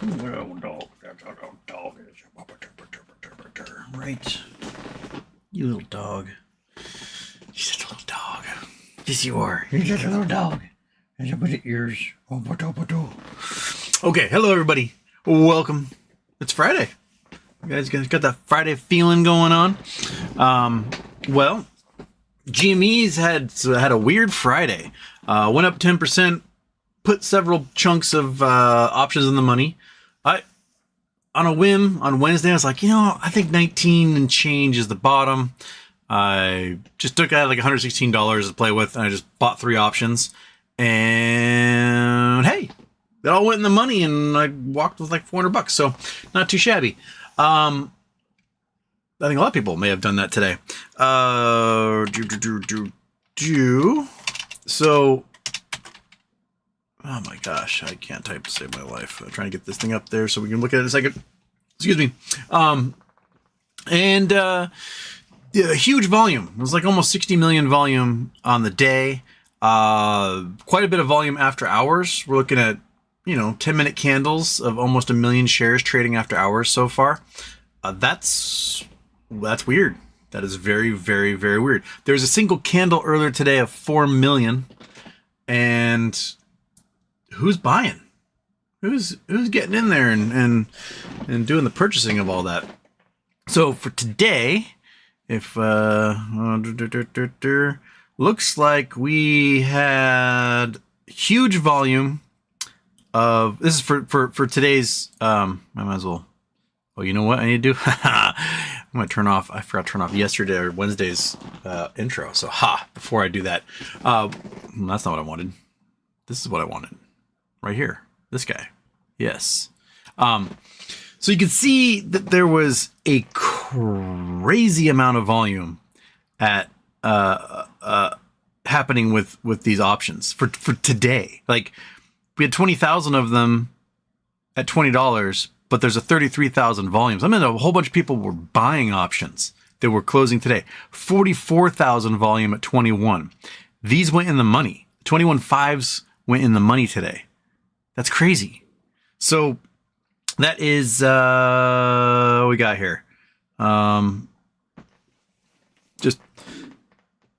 Little dog. That's a little dog. Right. You little dog. You're such a little dog. Yes, you are. You're such a little dog. There's a bit of ears. Okay, hello everybody. Welcome. It's Friday. You guys got that Friday feeling going on? Well, GME's had a weird Friday. Went up 10%, put several chunks of options in the money. On a whim, on Wednesday, I was like, I think 19 and change is the bottom. I just took out like $116 to play with, and I just bought 3 options. And hey, that all went in the money, and I walked with like $400, so not too shabby. I think a lot of people may have done that today. So, oh my gosh, I can't type to save my life. I'm trying to get this thing up there so we can look at it in a second. Excuse me. Yeah, huge volume. It was like almost 60 million volume on the day. Quite a bit of volume after hours. We're looking at 10-minute candles of almost 1 million shares trading after hours so far. That's weird. That is very, very, very weird. There was a single candle earlier today of 4 million, and who's buying? Who's getting in there and doing the purchasing of all that? So for today, if looks like we had huge volume of this is for today's I might as well. Oh, you know what I need to do? I'm gonna turn off. I forgot to turn off yesterday or Wednesday's intro. So before I do that, that's not what I wanted. This is what I wanted, right here. This guy, yes. So you can see that there was a crazy amount of volume at happening with these options for today. Like we had 20,000 of them at $20. But there's a 33,000 volumes. I mean, a whole bunch of people were buying options that were closing today. 44,000 volume at 21. These went in the money. 21 fives went in the money today. That's crazy. So that is what we got here. Just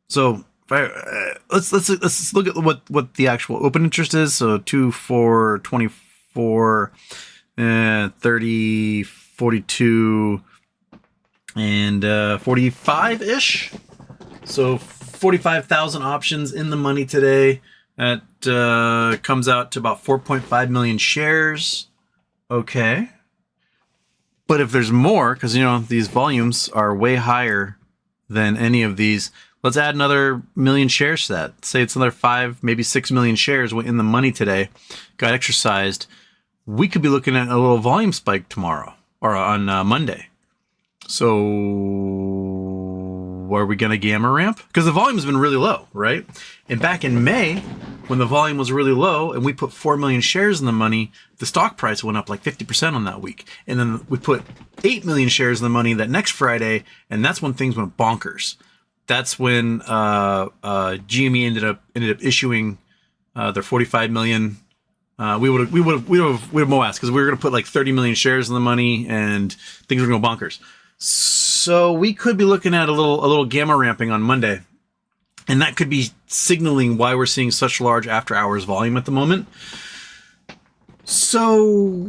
so let's look at what the actual open interest is. So 2, 4, 24. 30, 42, and 45-ish. So 45,000 options in the money today. That comes out to about 4.5 million shares. Okay. But if there's more, because, these volumes are way higher than any of these, let's add another million shares to that. Say it's another 5, maybe 6 million shares went in the money today, got exercised. We could be looking at a little volume spike tomorrow or on Monday. So are we going to gamma ramp? Because the volume has been really low, right? And back in May, when the volume was really low and we put 4 million shares in the money, the stock price went up like 50% on that week. And then we put 8 million shares in the money that next Friday, and that's when things went bonkers. That's when GME ended up issuing their 45 million. We would have mo-ass because we were going to put like 30 million shares in the money and things were going to go bonkers. So we could be looking at a little gamma ramping on Monday, and that could be signaling why we're seeing such large after hours volume at the moment. So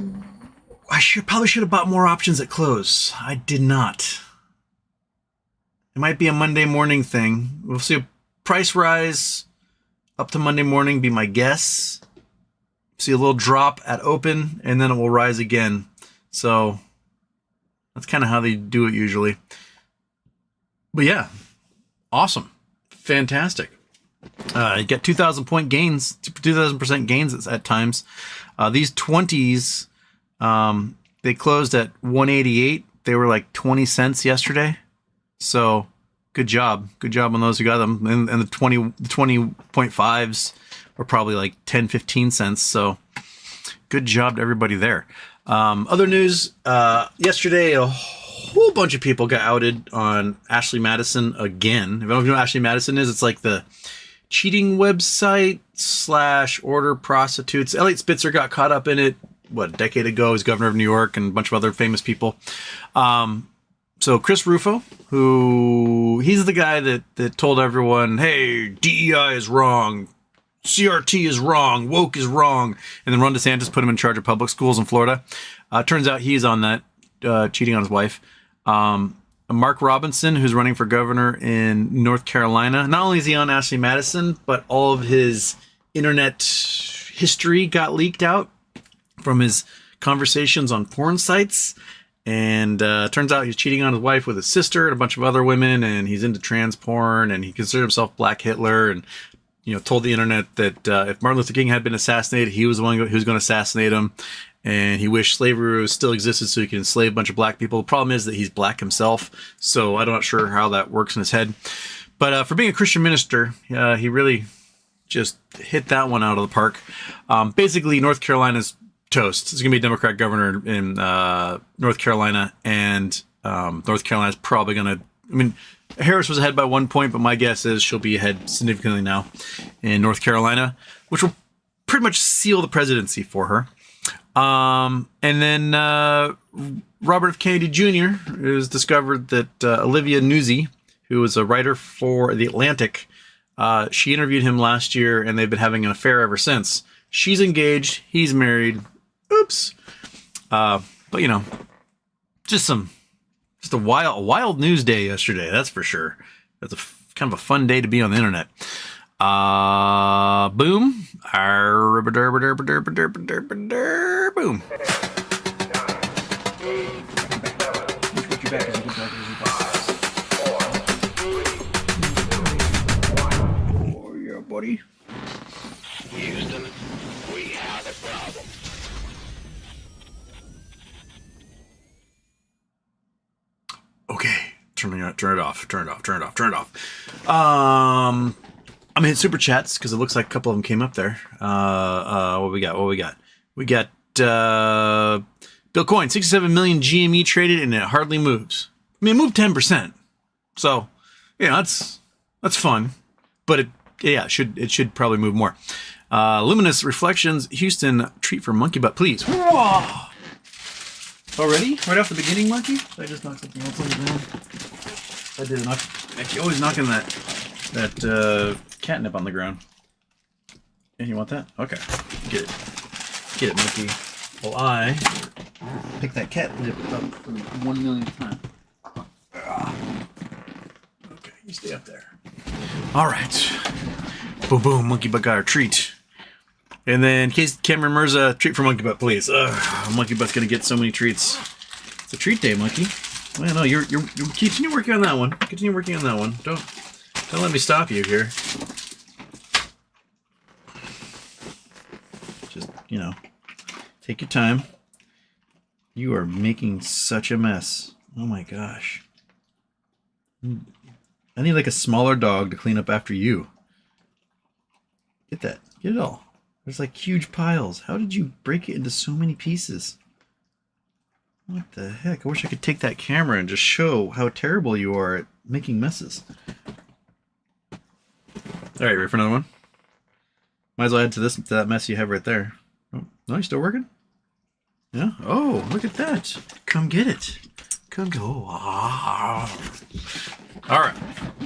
I probably should have bought more options at close. I did not. It might be a Monday morning thing. We'll see a price rise up to Monday morning, be my guess. See a little drop at open, and then it will rise again. So that's kind of how they do it usually. But yeah, awesome. Fantastic. You get 2,000 point gains, 2,000% gains at times. These 20s, they closed at 188. They were like 20 cents yesterday. So good job. Good job on those who got them. And the 20.5s were probably like 10, 15 cents. So good job to everybody there. Other news, yesterday, a whole bunch of people got outed on Ashley Madison again. If you don't know what Ashley Madison is, it's like the cheating website / order prostitutes. Elliot Spitzer got caught up in it a decade ago. He was governor of New York and a bunch of other famous people. So Chris Rufo, he's the guy that told everyone, hey, DEI is wrong. CRT is wrong. Woke is wrong. And then Ron DeSantis put him in charge of public schools in Florida. Turns out he's on that, cheating on his wife. Mark Robinson, who's running for governor in North Carolina. Not only is he on Ashley Madison, but all of his internet history got leaked out from his conversations on porn sites. And turns out he's cheating on his wife with his sister and a bunch of other women. And he's into trans porn. And he considered himself Black Hitler. And, told the internet that if Martin Luther King had been assassinated, he was the one who was going to assassinate him. And he wished slavery still existed so he could enslave a bunch of black people. The problem is that he's black himself, so I'm not sure how that works in his head. But for being a Christian minister, he really just hit that one out of the park. Basically, North Carolina's toast. It's going to be a Democrat governor in North Carolina, and North Carolina's probably going to... Harris was ahead by 1 point, but my guess is she'll be ahead significantly now in North Carolina, which will pretty much seal the presidency for her. And then Robert F. Kennedy Jr. has discovered that Olivia Nuzzi, who was a writer for The Atlantic, she interviewed him last year, and they've been having an affair ever since. She's engaged. He's married. Oops. But just a wild news day yesterday. That's for sure. That's kind of a fun day to be on the internet. Boom. Boom. Oh, yeah, buddy. Houston, we have a problem. Okay. Turn it off. I'm gonna hit Superchats because it looks like a couple of them came up there. What we got? We got Bill Coin, 67 million GME traded and it hardly moves. It moved 10%. So, that's fun. But it should probably move more. Luminous Reflections, Houston, treat for monkey butt, please. Whoa! Already? Right off the beginning, monkey? I just knocked something else on the ground. I did knock. Actually, always knocking that catnip on the ground. Yeah, you want that? Okay. Get it, monkey. Well, I pick that catnip up for the 1 millionth time. Okay, you stay up there. All right. Boom, boom. Monkey butt got our treat. And then Cameron Mirza, treat for monkey butt, please. Monkey butt's gonna get so many treats. It's a treat day, monkey. Well, no, you're continue working on that one. Continue working on that one. Don't let me stop you here. Just, take your time. You are making such a mess. Oh my gosh. I need like a smaller dog to clean up after you. Get that. Get it all. There's like huge piles. How did you break it into so many pieces? What the heck? I wish I could take that camera and just show how terrible you are at making messes. Alright, ready for another one? Might as well add to that mess you have right there. Oh, no, you still working? Yeah? Oh, look at that. Come get it. Come go. Alright.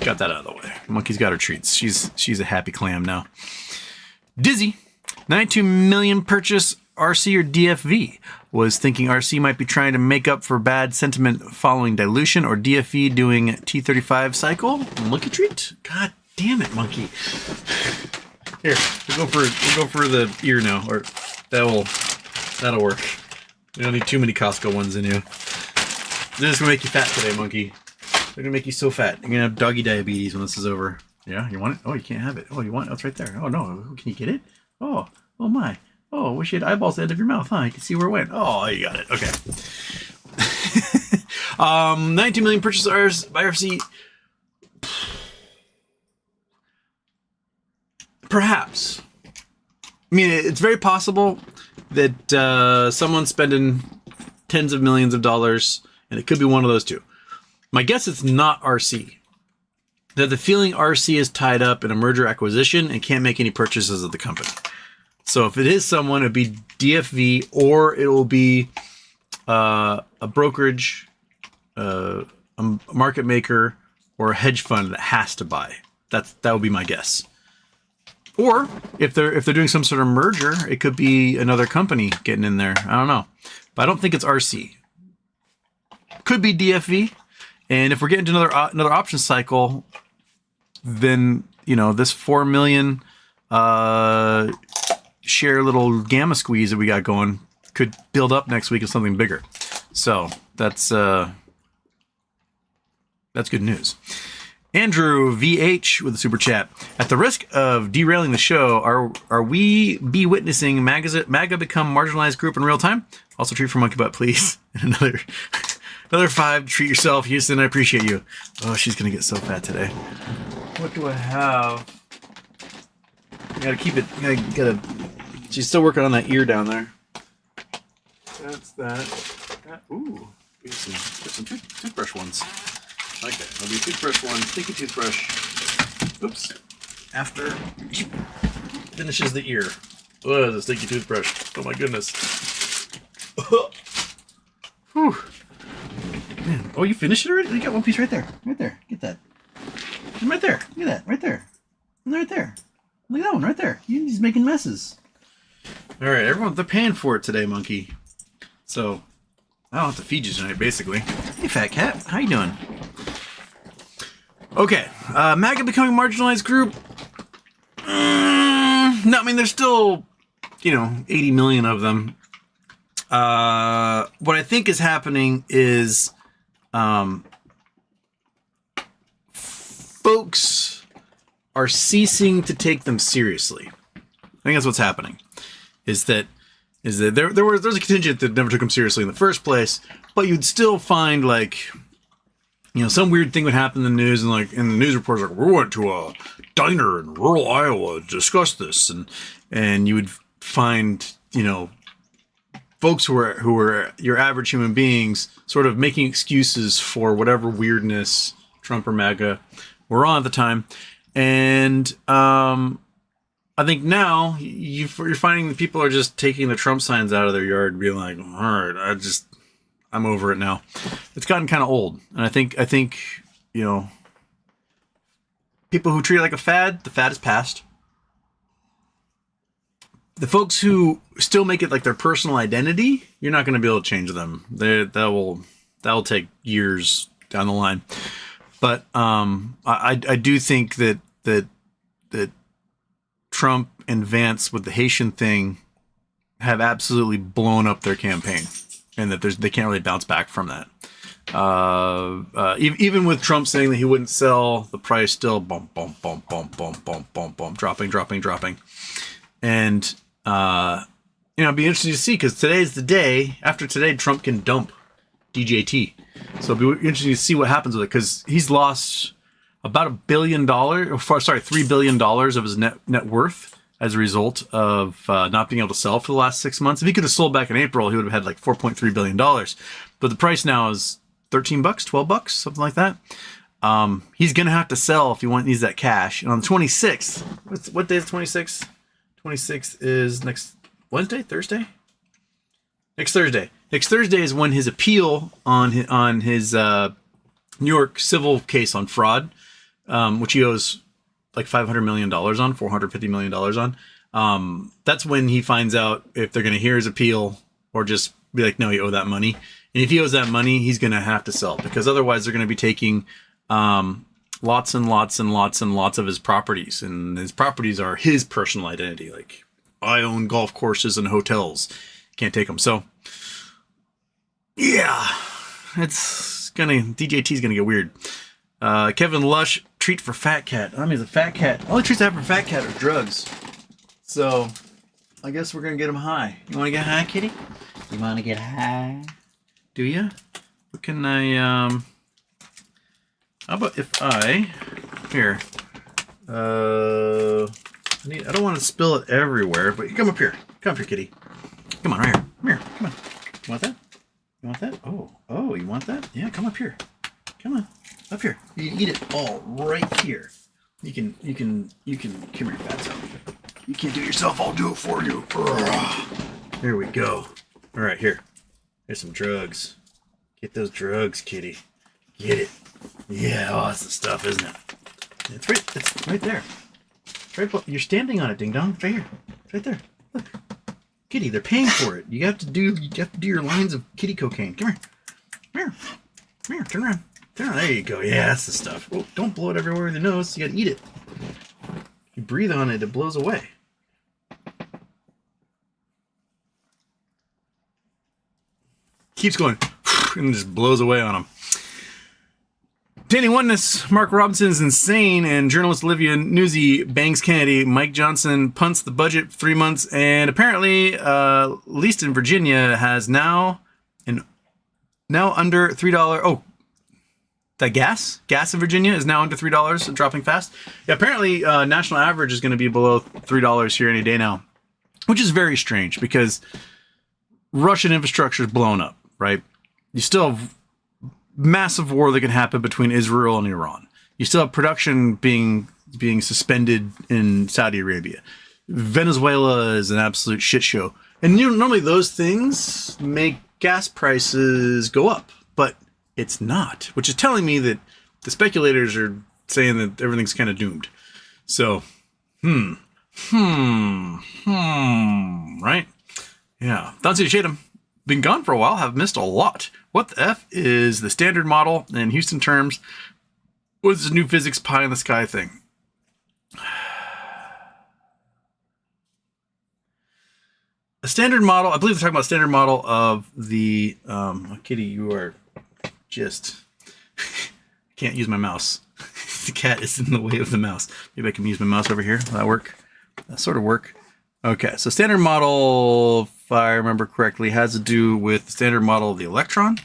Got that out of the way. Monkey's got her treats. She's a happy clam now. Dizzy. 92 million purchase RC or DFV. Was thinking RC might be trying to make up for bad sentiment following dilution, or DFV doing T35 cycle. Monkey treat. God damn it, monkey. Here, we'll go for the ear now, or that'll work. You don't need too many Costco ones in you. They're just gonna make you fat today, monkey. They're gonna make you so fat. You're gonna have doggy diabetes when this is over. Yeah, you want it? Oh, you can't have it. Oh, you want it? Oh, it's right there. Oh no, can you get it? Oh my. Oh, wish you had eyeballs at the end of your mouth, huh? You can see where it went. Oh, you got it. Okay. 92 million purchasers by RC. Perhaps. I mean, it's very possible that someone's spending tens of millions of dollars, and it could be one of those two. My guess it's not RC. That the feeling RC is tied up in a merger acquisition and can't make any purchases of the company. So if it is someone, it'd be DFV, or it will be a brokerage, a market maker, or a hedge fund that has to buy. That would be my guess. Or if they're doing some sort of merger, it could be another company getting in there. I don't know, but I don't think it's RC. Could be DFV, and if we're getting to another option cycle, then this 4 million share little gamma squeeze that we got going could build up next week as something bigger. So that's good news. Andrew VH with a super chat. At the risk of derailing the show, are we be witnessing MAGA become marginalized group in real time? Also treat for monkey butt, please. And another 5. Treat yourself, Houston. I appreciate you. Oh, she's gonna get so fat today. What do I have? I gotta keep it. Gotta. She's still working on that ear down there. That's that. Ooh, get some toothbrush ones. I like that. I'll do toothbrush one, sticky toothbrush. Oops. After finishes the ear. Oh, the sticky toothbrush. Oh my goodness. Whew. Man. Oh, you finished it already? You got one piece right there. Right there. Get that. Right there. Look at that. Right there. Right there. Look at that one right there. He's making messes. All right, everyone. They're paying for it today, monkey. So I don't have to feed you tonight, basically. Hey, fat cat. How you doing? Okay. MAGA becoming a marginalized group. No, I mean, there's still, 80 million of them. What I think is happening is folks are ceasing to take them seriously. I think that's what's happening. Is that there's a contingent that never took them seriously in the first place, but you'd still find some weird thing would happen in the news, and in the news reports, we went to a diner in rural Iowa to discuss this, and you would find folks who were your average human beings sort of making excuses for whatever weirdness Trump or MAGA were on at the time. And I think now you're finding that people are just taking the Trump signs out of their yard and being like, all right, I'm over it now. It's gotten kind of old. And I think people who treat it like a fad, the fad is past. The folks who still make it like their personal identity, you're not going to be able to change them. That will take years down the line. But I do think that Trump and Vance with the Haitian thing have absolutely blown up their campaign, and that they can't really bounce back from that. Even with Trump saying that he wouldn't sell, the price still bump, dropping. And it'd be interesting to see, because today's the day. After today, Trump can dump DJT. So it'll be interesting to see what happens with it, because he's lost about $3 billion of his net worth as a result of not being able to sell for the last 6 months. If he could have sold back in April, he would have had like $4.3 billion. But the price now is $13, $12, something like that. He's going to have to sell if he needs that cash. And on the 26th, what day is the 26th? 26th is next Wednesday, Thursday? Next Thursday. Next Thursday is when his appeal on his New York civil case on fraud, which he owes like $500 million on, $450 million on. That's when he finds out if they're going to hear his appeal or just be like, no, you owe that money. And if he owes that money, he's going to have to sell, because otherwise they're going to be taking lots and lots and lots and lots of his properties. And his properties are his personal identity. Like, I own golf courses and hotels. Can't take them. So, yeah, DJT's going to get weird. Kevin Lush, treat for fat cat. I mean, the fat cat. Only treats I have for fat cat are drugs. So, I guess we're going to get him high. You want to get high, kitty? You want to get high? Do you? What can I, how about if here, I don't want to spill it everywhere, but you come up here. Come up here, kitty. Come on, right here. Come here. Come on. You want that? You want that? Oh, you want that? Yeah, come up here. Come on. Up here. You can eat it all right here. You can, come here, fatso. You can't do it yourself, I'll do it for you. There we go. All right, here. Here's some drugs. Get those drugs, kitty. Get it. Yeah, oh, that's the stuff, isn't it? It's right there. You're standing on it, ding dong. It's right here. It's right there. Look. Kitty, they're paying for it. You have to do your lines of kitty cocaine. Come here. Come here. Come here. Turn around. Turn around. There you go. Yeah, that's the stuff. Oh, don't blow it everywhere with your nose. You gotta eat it. You breathe on it, it blows away. Keeps going and just blows away on them. Danny Oneness, Mark Robinson is insane, and journalist Olivia Newsy bangs Kennedy. Mike Johnson punts the budget for 3 months, and apparently, at least in Virginia, has now under $3. Oh, the gas in Virginia is now under $3 and dropping fast. Yeah, apparently, national average is going to be below $3 here any day now, which is very strange because Russian infrastructure is blown up, right? You still have massive war that can happen between Israel and Iran. You still have production being suspended in Saudi Arabia. Venezuela is an absolute shit show. And normally those things make gas prices go up, but it's not, which is telling me that the speculators are saying that everything's kind of doomed. So, right? Yeah. Dante Chatham, been gone for a while, have missed a lot. What the F is the standard model in Houston terms? What's this new physics pie in the sky thing? A standard model, I believe they're talking about a standard model of the, Kitty, you are just, can't use my mouse. The cat is in the way of the mouse. Maybe I can use my mouse over here. Will that work? That sort of work. Okay, so standard model, if I remember correctly, has to do with the standard model of the electron.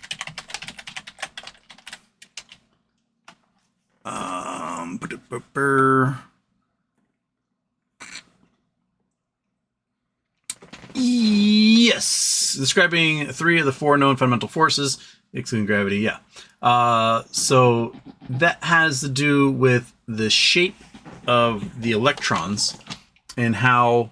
Yes, describing 3 of the 4 known fundamental forces, excluding gravity. Yeah. So that has to do with the shape of the electrons and how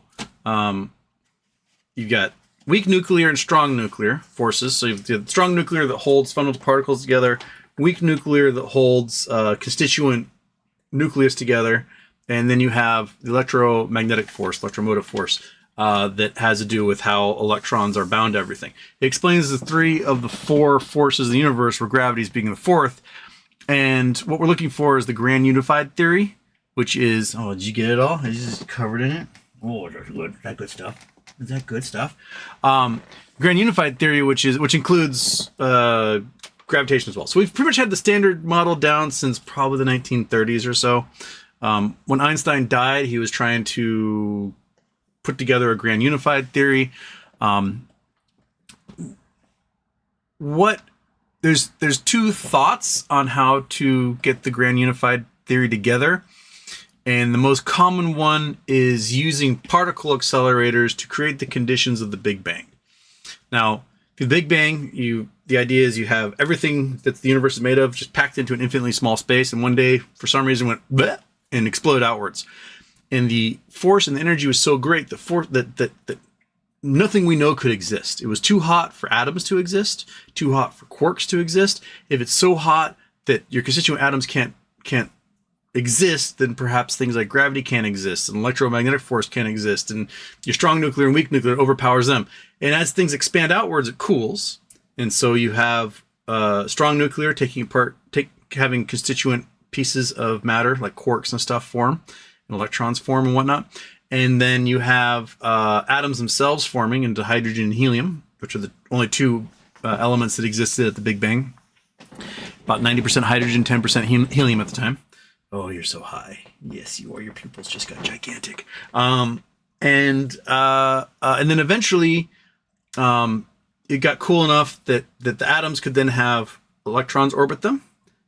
you've got weak nuclear and strong nuclear forces. So you've got strong nuclear that holds fundamental particles together, weak nuclear that holds constituent nucleus together, and then you have the electromagnetic force, electromotive force, that has to do with how electrons are bound to everything. It explains the 3 of the 4 forces of the universe, where gravity is being the 4th. And what we're looking for is the grand unified theory, which is, oh, did you get it all? Is just covered in it? Oh, is that good stuff? Is that good stuff? Grand unified theory, which includes gravitation as well. So we've pretty much had the standard model down since probably the 1930s or so. When Einstein died, he was trying to put together a grand unified theory. There's 2 thoughts on how to get the grand unified theory together. And the most common one is using particle accelerators to create the conditions of the Big Bang. Now, the Big Bang, the idea is you have everything that the universe is made of just packed into an infinitely small space, and one day, for some reason, went bleh and exploded outwards. And the force and the energy was so great that nothing we know could exist. It was too hot for atoms to exist, too hot for quarks to exist. If it's so hot that your constituent atoms can't exist, then perhaps things like gravity can't exist, and electromagnetic force can't exist, and your strong nuclear and weak nuclear overpowers them. And as things expand outwards, it cools. And so you have strong nuclear having constituent pieces of matter like quarks and stuff form, and electrons form and whatnot. And then you have atoms themselves forming into hydrogen and helium, which are the only 2 elements that existed at the Big Bang. About 90% hydrogen, 10% helium at the time. Oh, you're so high. Yes, you are. Your pupils just got gigantic. And then eventually it got cool enough that the atoms could then have electrons orbit them.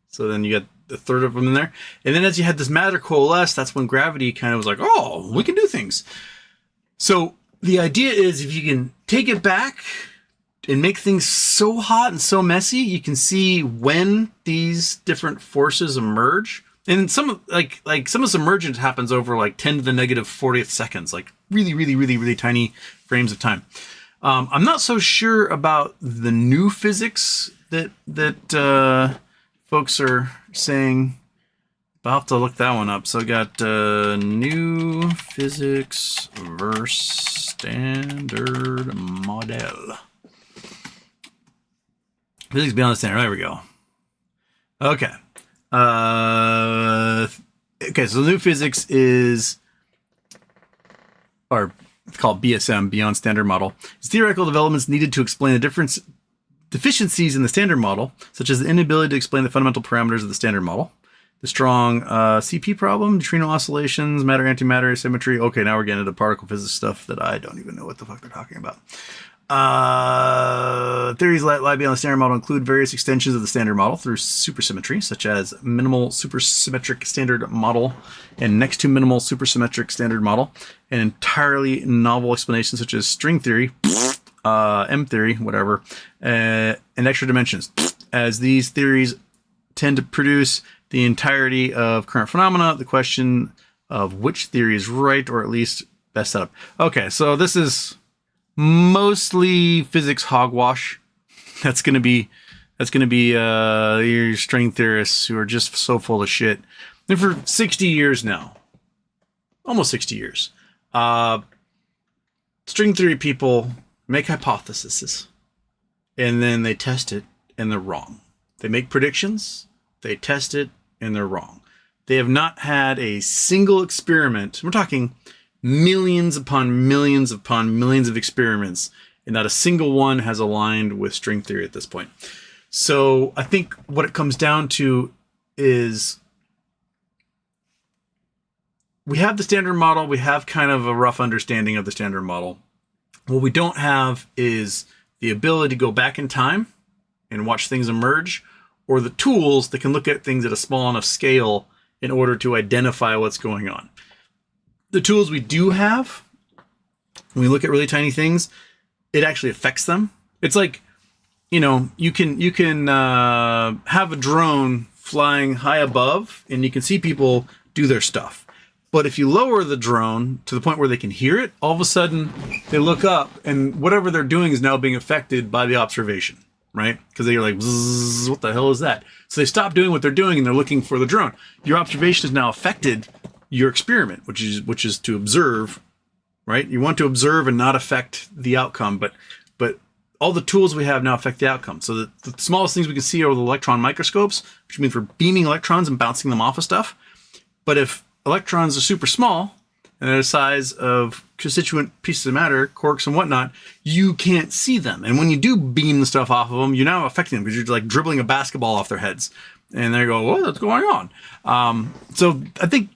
So then you got a third of them in there. And then as you had this matter coalesce, that's when gravity kind of was like, oh, we can do things. So the idea is if you can take it back and make things so hot and so messy, you can see when these different forces emerge. And some of this emergence happens over like 10 to the negative 40th seconds, like really, really, really, really tiny frames of time. I'm not so sure about the new physics that folks are saying. I'll have to look that one up. So I got new physics versus standard model. Physics beyond the standard. There we go. Okay. Okay, so the new physics is, or it's called BSM, Beyond Standard Model. It's theoretical developments needed to explain the deficiencies in the standard model, such as the inability to explain the fundamental parameters of the standard model. The strong CP problem, neutrino oscillations, matter-antimatter asymmetry. Okay, now we're getting into particle physics stuff that I don't even know what the fuck they're talking about. Theories that lie beyond the standard model include various extensions of the standard model through supersymmetry, such as minimal supersymmetric standard model and next to minimal supersymmetric standard model, and entirely novel explanations such as string theory, M theory, whatever, and extra dimensions, as these theories tend to produce the entirety of current phenomena. The question of which theory is right, or at least best set up. Okay, so this is mostly physics hogwash. That's gonna be your string theorists who are just so full of shit. And for 60 years now, almost 60 years, string theory people make hypotheses, and then they test it, and they're wrong. They make predictions, they test it, and they're wrong. They have not had a single experiment. We're talking millions upon millions upon millions of experiments, and not a single one has aligned with string theory at this point. So I think what it comes down to is we have the standard model. We have kind of a rough understanding of the standard model. What we don't have is the ability to go back in time and watch things emerge, or the tools that can look at things at a small enough scale in order to identify what's going on. The tools we do have, when we look at really tiny things, it actually affects them. It's like, you know, you can have a drone flying high above, and you can see people do their stuff. But if you lower the drone to the point where they can hear it, all of a sudden they look up, and whatever they're doing is now being affected by the observation. Right? Because they're like, what the hell is that? So they stop doing what they're doing, and they're looking for the drone. Your observation has now affected your experiment, which is to observe, right? You want to observe and not affect the outcome, but all the tools we have now affect the outcome. So the smallest things we can see are the electron microscopes, which means we're beaming electrons and bouncing them off of stuff. But if electrons are super small, and they're the size of constituent pieces of matter, quarks and whatnot, you can't see them. And when you do beam the stuff off of them, you're now affecting them because you're like dribbling a basketball off their heads. And they go, what's going on? So I think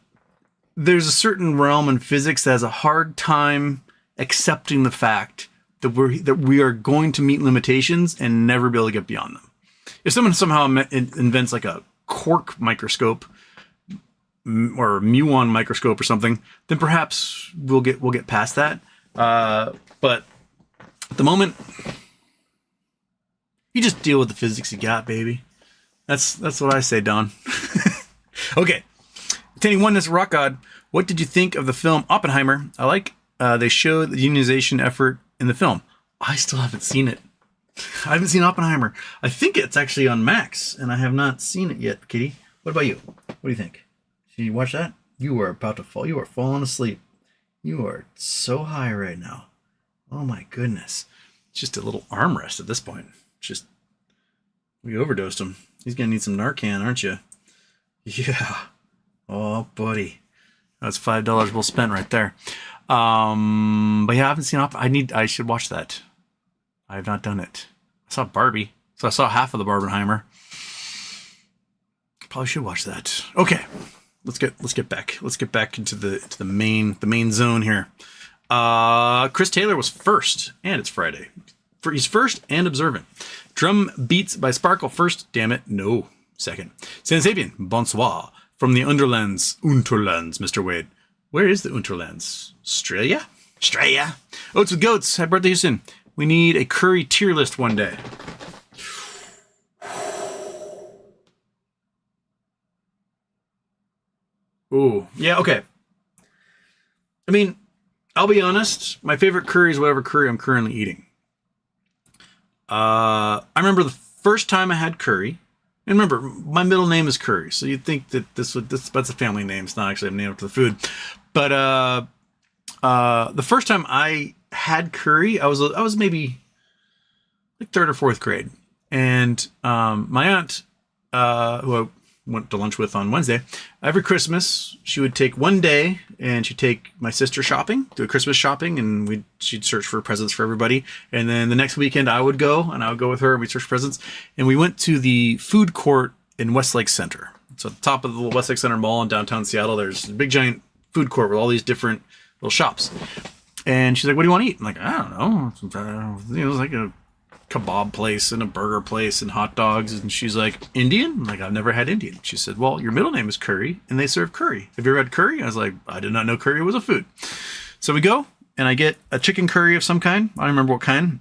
there's a certain realm in physics that has a hard time accepting the fact that we are going to meet limitations and never be able to get beyond them. If someone somehow invents like a quark microscope, or muon microscope or something, then perhaps we'll get past that. But at the moment, you just deal with the physics you got, baby. That's what I say, Don. Okay. Attaining Oneness, Rock God. What did you think of the film Oppenheimer? I like they showed the unionization effort in the film. I still haven't seen it. I haven't seen Oppenheimer. I think it's actually on Max, and I have not seen it yet, Kitty. What about you? What do you think? Did you watch that? You are about to fall. You are falling asleep. You are so high right now. Oh my goodness. It's just a little armrest at this point. Just, we overdosed him. He's going to need some Narcan, aren't you? Yeah. Oh, buddy. That's $5 well spent right there. But yeah, I haven't seen I should watch that. I have not done it. I saw Barbie. So I saw half of the Barbenheimer. Probably should watch that. Okay. Let's get back into the main zone here. Chris Taylor was first, and it's Friday. He's first and observant. Drum beats by Sparkle first. Damn it, no second. San Sapien, bonsoir from the Unterlands, Mr. Wade. Where is the Unterlands? Australia. Oats with Goats. Happy birthday, Houston. We need a curry tier list one day. Ooh, yeah, okay. I mean, I'll be honest. My favorite curry is whatever curry I'm currently eating. I remember the first time I had curry. And remember, my middle name is Curry, so you'd think that that's a family name. It's not actually a name after the food. But the first time I had curry, I was maybe like third or fourth grade, and my aunt, who I went to lunch with on Wednesday, every Christmas she would take one day and she'd take my sister shopping, do a Christmas shopping, and she'd search for presents for everybody. And then the next weekend I would go with her and we'd search for presents. And we went to the food court in Westlake Center. So at the top of the Westlake Center Mall in downtown Seattle, there's a big giant food court with all these different little shops. And she's like, "What do you want to eat?" I'm like, "I don't know. It was like a kebab place and a burger place and hot dogs." And she's like, "Indian?" I'm like, "I've never had Indian." She said, "Well, your middle name is Curry and they serve curry. Have you ever had curry?" I was like, "I did not know curry was a food." So we go and I get a chicken curry of some kind. I don't remember what kind.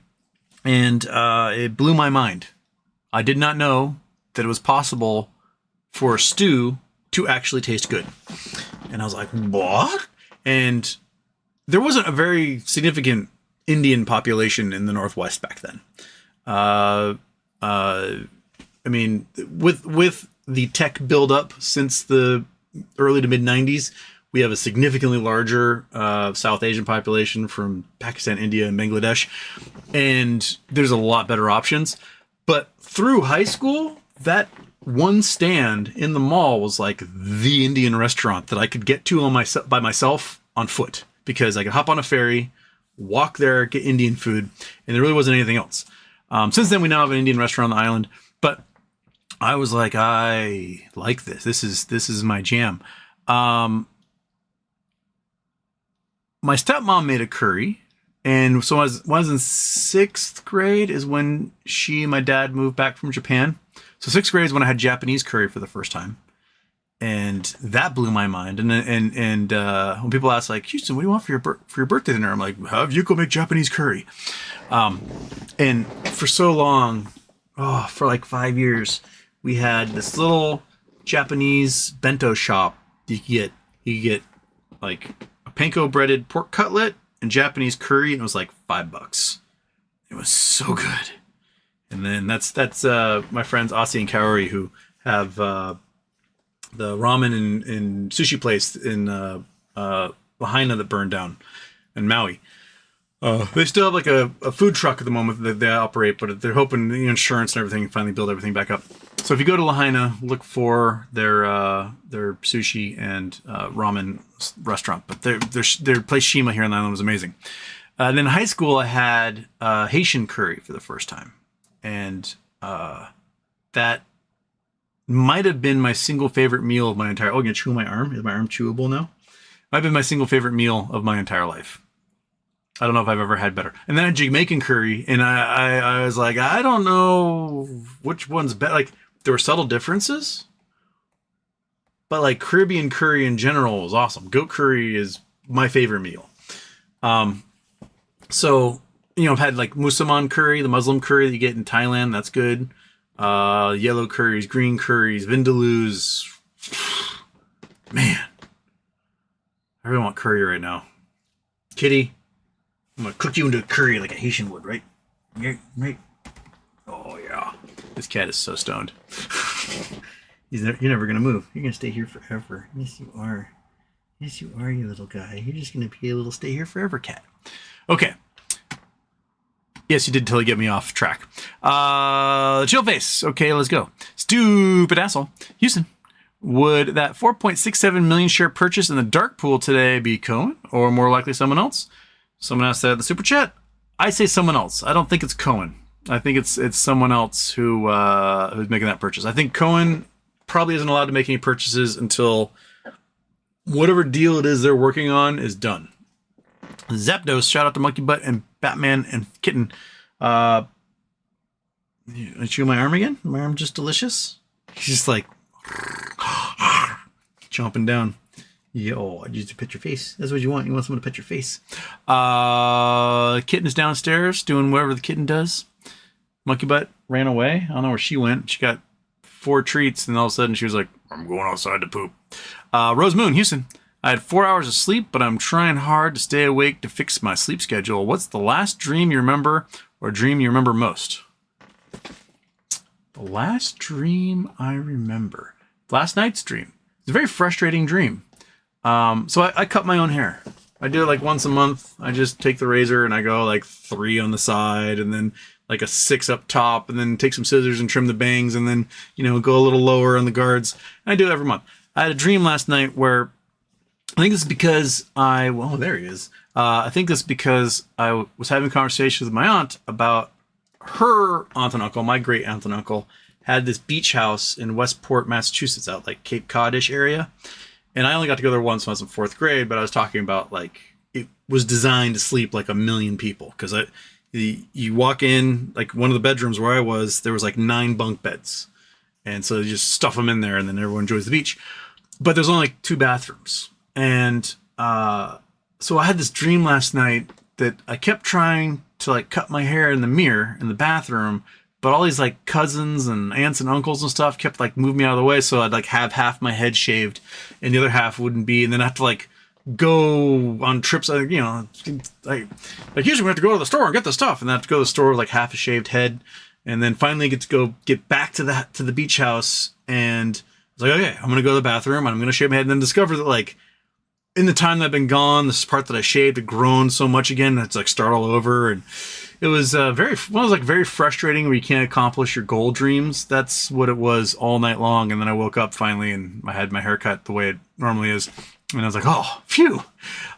And it blew my mind. I did not know that it was possible for a stew to actually taste good. And I was like, "What?" And there wasn't a very significant Indian population in the Northwest back then. I mean, with the tech buildup since the early to mid 90s, we have a significantly larger South Asian population from Pakistan, India, and Bangladesh, and there's a lot better options. But through high school, that one stand in the mall was like the Indian restaurant that I could get to by myself on foot, because I could hop on a ferry, walk there, get Indian food, and there really wasn't anything else. Since then, we now have an Indian restaurant on the island, but I was like, I like this. This is my jam. My stepmom made a curry, and so when I was in 6th grade is when she and my dad moved back from Japan. So 6th grade is when I had Japanese curry for the first time. And that blew my mind. And when people ask, like, "Houston, what do you want for your birthday dinner?" I'm like, "Have you go make Japanese curry." And for so long, for like 5 years, we had this little Japanese bento shop. You could get like a panko breaded pork cutlet and Japanese curry, and it was like $5. It was so good. And then that's my friends Asi and Kaori, who have the ramen and sushi place in Lahaina that burned down in Maui. They still have like a food truck at the moment that they operate, but they're hoping the insurance and everything finally build everything back up. So if you go to Lahaina, look for their sushi and ramen restaurant. But their place Shima here on the island was amazing. Then in high school, I had Haitian curry for the first time, and that might have been my single favorite meal of my entire. Oh, I'm gonna chew my arm. Is my arm chewable now? Might have been my single favorite meal of my entire life. I don't know if I've ever had better. And then I had Jamaican curry, and I was like, I don't know which one's better. Like, there were subtle differences, but like Caribbean curry in general was awesome. Goat curry is my favorite meal. So, I've had like musaman curry, the Muslim curry that you get in Thailand. That's good. Yellow curries, green curries, vindaloos. Man, I really want curry right now. Kitty, I'm gonna cook you into curry like a Haitian would, right? Yeah, right. Oh yeah, this cat is so stoned. You're never gonna move. You're gonna stay here forever. Yes, you are. Yes, you are, you little guy. You're just gonna be a little stay here forever cat. Okay. Yes, you did totally get me off track. Chill face. Okay, let's go. Stupid asshole. Houston, would that 4.67 million share purchase in the dark pool today be Cohen, or more likely someone else? Someone asked that in the super chat. I say someone else. I don't think it's Cohen. I think it's someone else who's making that purchase. I think Cohen probably isn't allowed to make any purchases until whatever deal it is they're working on is done. Zapdos, shout out to Monkey Butt and Batman and Kitten. I chew my arm again? My arm just delicious? He's just like chomping down. Yo, I need to pet your face. That's what you want. You want someone to pet your face. Kitten is downstairs doing whatever the kitten does. Monkey Butt ran away. I don't know where she went. She got 4 treats, and all of a sudden she was like, "I'm going outside to poop." Rose Moon, Houston. I had 4 hours of sleep, but I'm trying hard to stay awake to fix my sleep schedule. What's the last dream you remember, or dream you remember most? The last dream I remember. Last night's dream. It's a very frustrating dream. So I cut my own hair. I do it like once a month. I just take the razor and I go like 3 on the side and then like a 6 up top and then take some scissors and trim the bangs and then, go a little lower on the guards. And I do it every month. I had a dream last night where I think this is because there he is. I think this is because I was having conversations with my aunt about her aunt and uncle, my great aunt and uncle, had this beach house in Westport, Massachusetts, out like Cape Cod-ish area. And I only got to go there once when I was in 4th grade, but I was talking about like it was designed to sleep like 1 million people. Because you walk in, like one of the bedrooms where I was, there was like 9 bunk beds. And so you just stuff them in there and then everyone enjoys the beach. But there's only like 2 bathrooms. And so I had this dream last night that I kept trying to like cut my hair in the mirror in the bathroom, but all these like cousins and aunts and uncles and stuff kept like moving me out of the way. So I'd like have half my head shaved and the other half wouldn't be. And then I have to like go on trips, like usually we have to go to the store and get the stuff and then I have to go to the store with like half a shaved head. And then finally get back to the beach house. And I was like, okay, I'm going to go to the bathroom and I'm going to shave my head and then discover that like, in the time that I've been gone, this part that I shaved had grown so much again. It's like start all over. And it was very frustrating where you can't accomplish your goal dreams. That's what it was all night long. And then I woke up finally and I had my hair cut the way it normally is. And I was like, oh, phew.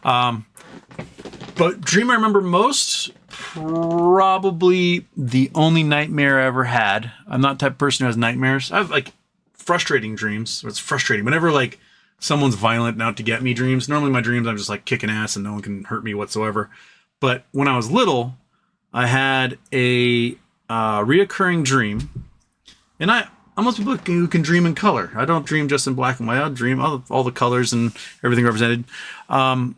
But dream I remember most, probably the only nightmare I ever had. I'm not the type of person who has nightmares. I have like frustrating dreams. It's frustrating. Whenever like someone's violent and out to get me dreams. Normally my dreams, I'm just like kicking ass and no one can hurt me whatsoever. But when I was little, I had a reoccurring dream. And I'm most people who can dream in color. I don't dream just in black and white. I dream all the colors and everything represented. And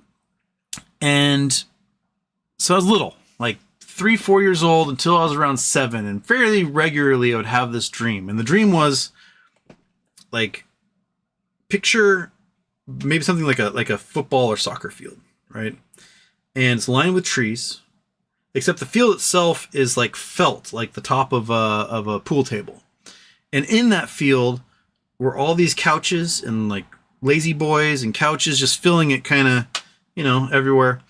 so I was little, like 3-4 years old until I was around 7. And fairly regularly I would have this dream. And the dream was like, picture maybe something like a football or soccer field, right? And it's lined with trees, except the field itself is like felt, like the top of a pool table. And in that field were all these couches and like lazy boys and couches just filling it kind of, everywhere.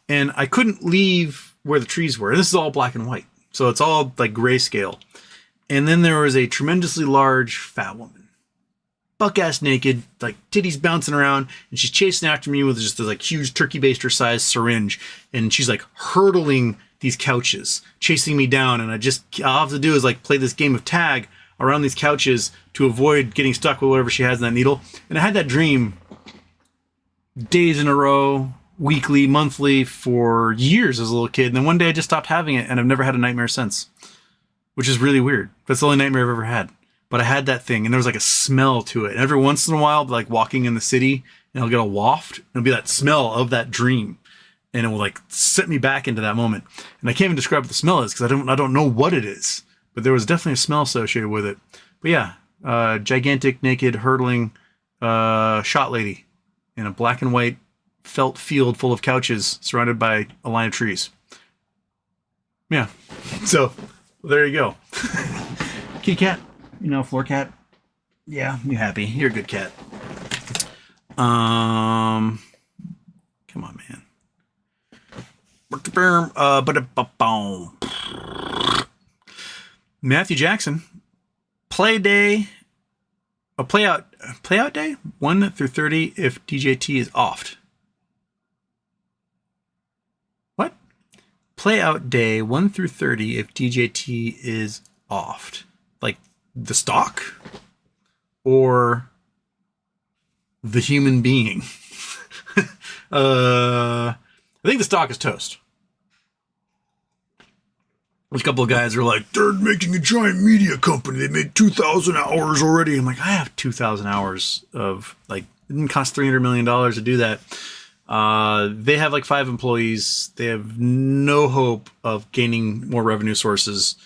And I couldn't leave where the trees were. And this is all black and white. So it's all like grayscale. And then there was a tremendously large fat woman. Buck-ass naked, like titties bouncing around, and she's chasing after me with just this like huge turkey baster sized syringe, and she's like hurdling these couches, chasing me down, and all I have to do is like play this game of tag around these couches to avoid getting stuck with whatever she has in that needle. And I had that dream days in a row, weekly, monthly, for years as a little kid, and then one day I just stopped having it, and I've never had a nightmare since, which is really weird. That's the only nightmare I've ever had. But I had that thing, and there was like a smell to it. And every once in a while, like walking in the city, and I'll get a waft, and it'll be that smell of that dream, and it will like set me back into that moment. And I can't even describe what the smell is because I don't know what it is. But there was definitely a smell associated with it. But yeah, gigantic, naked, hurtling shot lady in a black and white felt field full of couches surrounded by a line of trees. Yeah, so there you go. Kitty cat. Floor cat. Yeah, you happy. You're a good cat. Come on, man. Matthew Jackson. Play out day 1 through 30 if DJT is offed. What? Play out day 1 through 30 if DJT is offed. Like the stock or the human being? I think the stock is toast. There's a couple of guys who are like, they're making a giant media company. They made 2,000 hours already. I'm like, I have 2,000 hours of like, it didn't cost $300 million to do that. They have like 5 employees. They have no hope of gaining more revenue sources.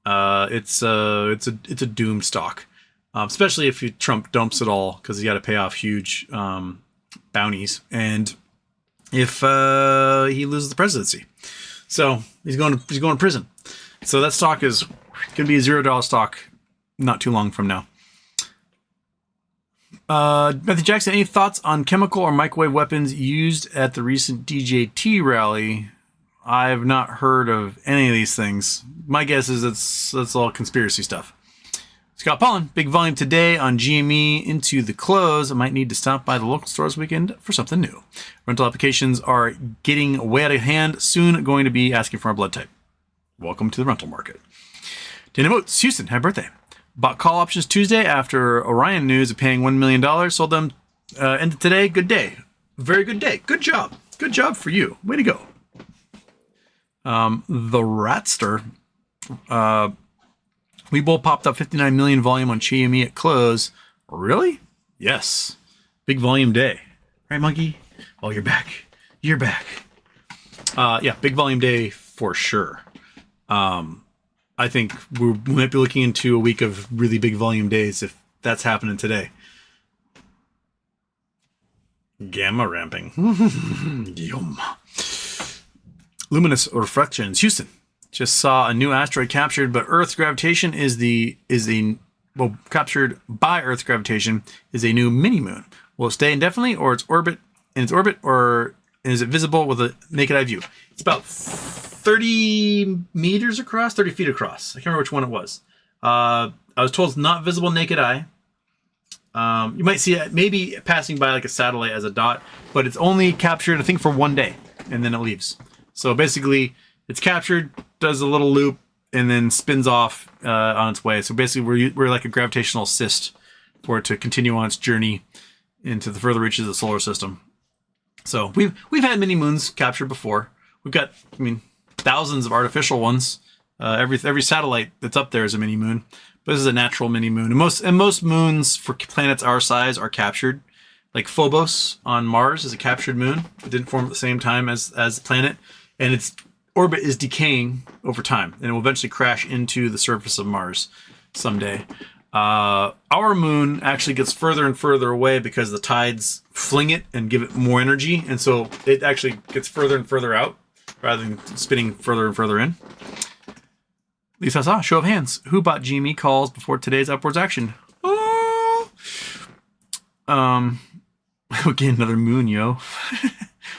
It's a doomed stock, especially if Trump dumps it all because he got to pay off huge bounties, and if he loses the presidency, so he's going to prison. So that stock is going to be a $0 stock not too long from now. Matthew Jackson, any thoughts on chemical or microwave weapons used at the recent DJT rally? I've not heard of any of these things. My guess is that's all conspiracy stuff. Scott Pollen, big volume today on GME into the close. I might need to stop by the local stores weekend for something new. Rental applications are getting way out of hand. Soon going to be asking for our blood type. Welcome to the rental market. Dana Moats, Houston, happy birthday. Bought call options Tuesday after Orion news of paying $1 million. Sold them ended today. Good day. Very good day. Good job. Good job for you. Way to go. The Ratster. We both popped up 59 million volume on GME at close. Really? Yes. Big volume day. Right, Monkey? Oh, you're back. You're back. Yeah, big volume day for sure. I think we might be looking into a week of really big volume days if that's happening today. Gamma ramping. Yum. Luminous Reflections, Houston. Just saw a new asteroid captured, but Earth's gravitation captured by Earth's gravitation is a new mini moon. Will it stay indefinitely, or in its orbit, or is it visible with a naked eye view? It's about 30 meters across, 30 feet across. I can't remember which one it was. I was told it's not visible naked eye. You might see it maybe passing by like a satellite as a dot, but it's only captured, I think, for one day, and then it leaves. So basically, it's captured, does a little loop, and then spins off on its way. So basically, we're like a gravitational assist for it to continue on its journey into the further reaches of the solar system. So we've had mini moons captured before. We've got, thousands of artificial ones. Every satellite that's up there is a mini moon, but this is a natural mini moon. And most moons for planets our size are captured. Like Phobos on Mars is a captured moon. It didn't form at the same time as the planet, and its orbit is decaying over time, and it will eventually crash into the surface of Mars someday. Our moon actually gets further and further away because the tides fling it and give it more energy, and so it actually gets further and further out rather than spinning further and further in. Lisa, show of hands. Who bought GME calls before today's upwards action? Oh. Okay, another moon, yo.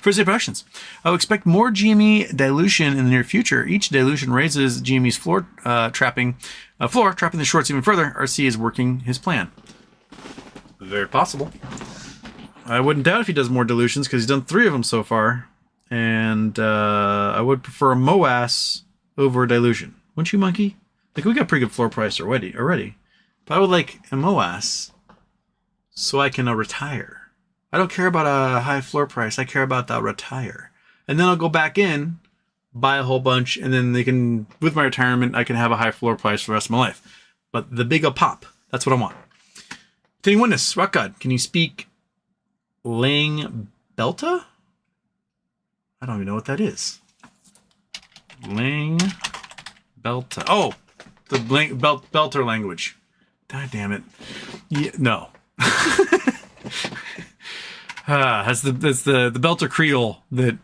First day productions. I would expect more GME dilution in the near future. Each dilution raises GME's floor trapping the shorts even further. RC is working his plan. Very possible. I wouldn't doubt if he does more dilutions because he's done 3 of them so far. And I would prefer a MOAS over a dilution. Wouldn't you, Monkey? Like, we got pretty good floor price already. But I would like a MOAS so I can retire. I don't care about a high floor price. I care about the retire. And then I'll go back in, buy a whole bunch, and then with my retirement, I can have a high floor price for the rest of my life. But the big pop, that's what I want. Taking witness, Rock God, can you speak Lang Belta? I don't even know what that is. Lang Belta. Oh, the Belter language. God damn it. Yeah, no. That's the Belter Creole that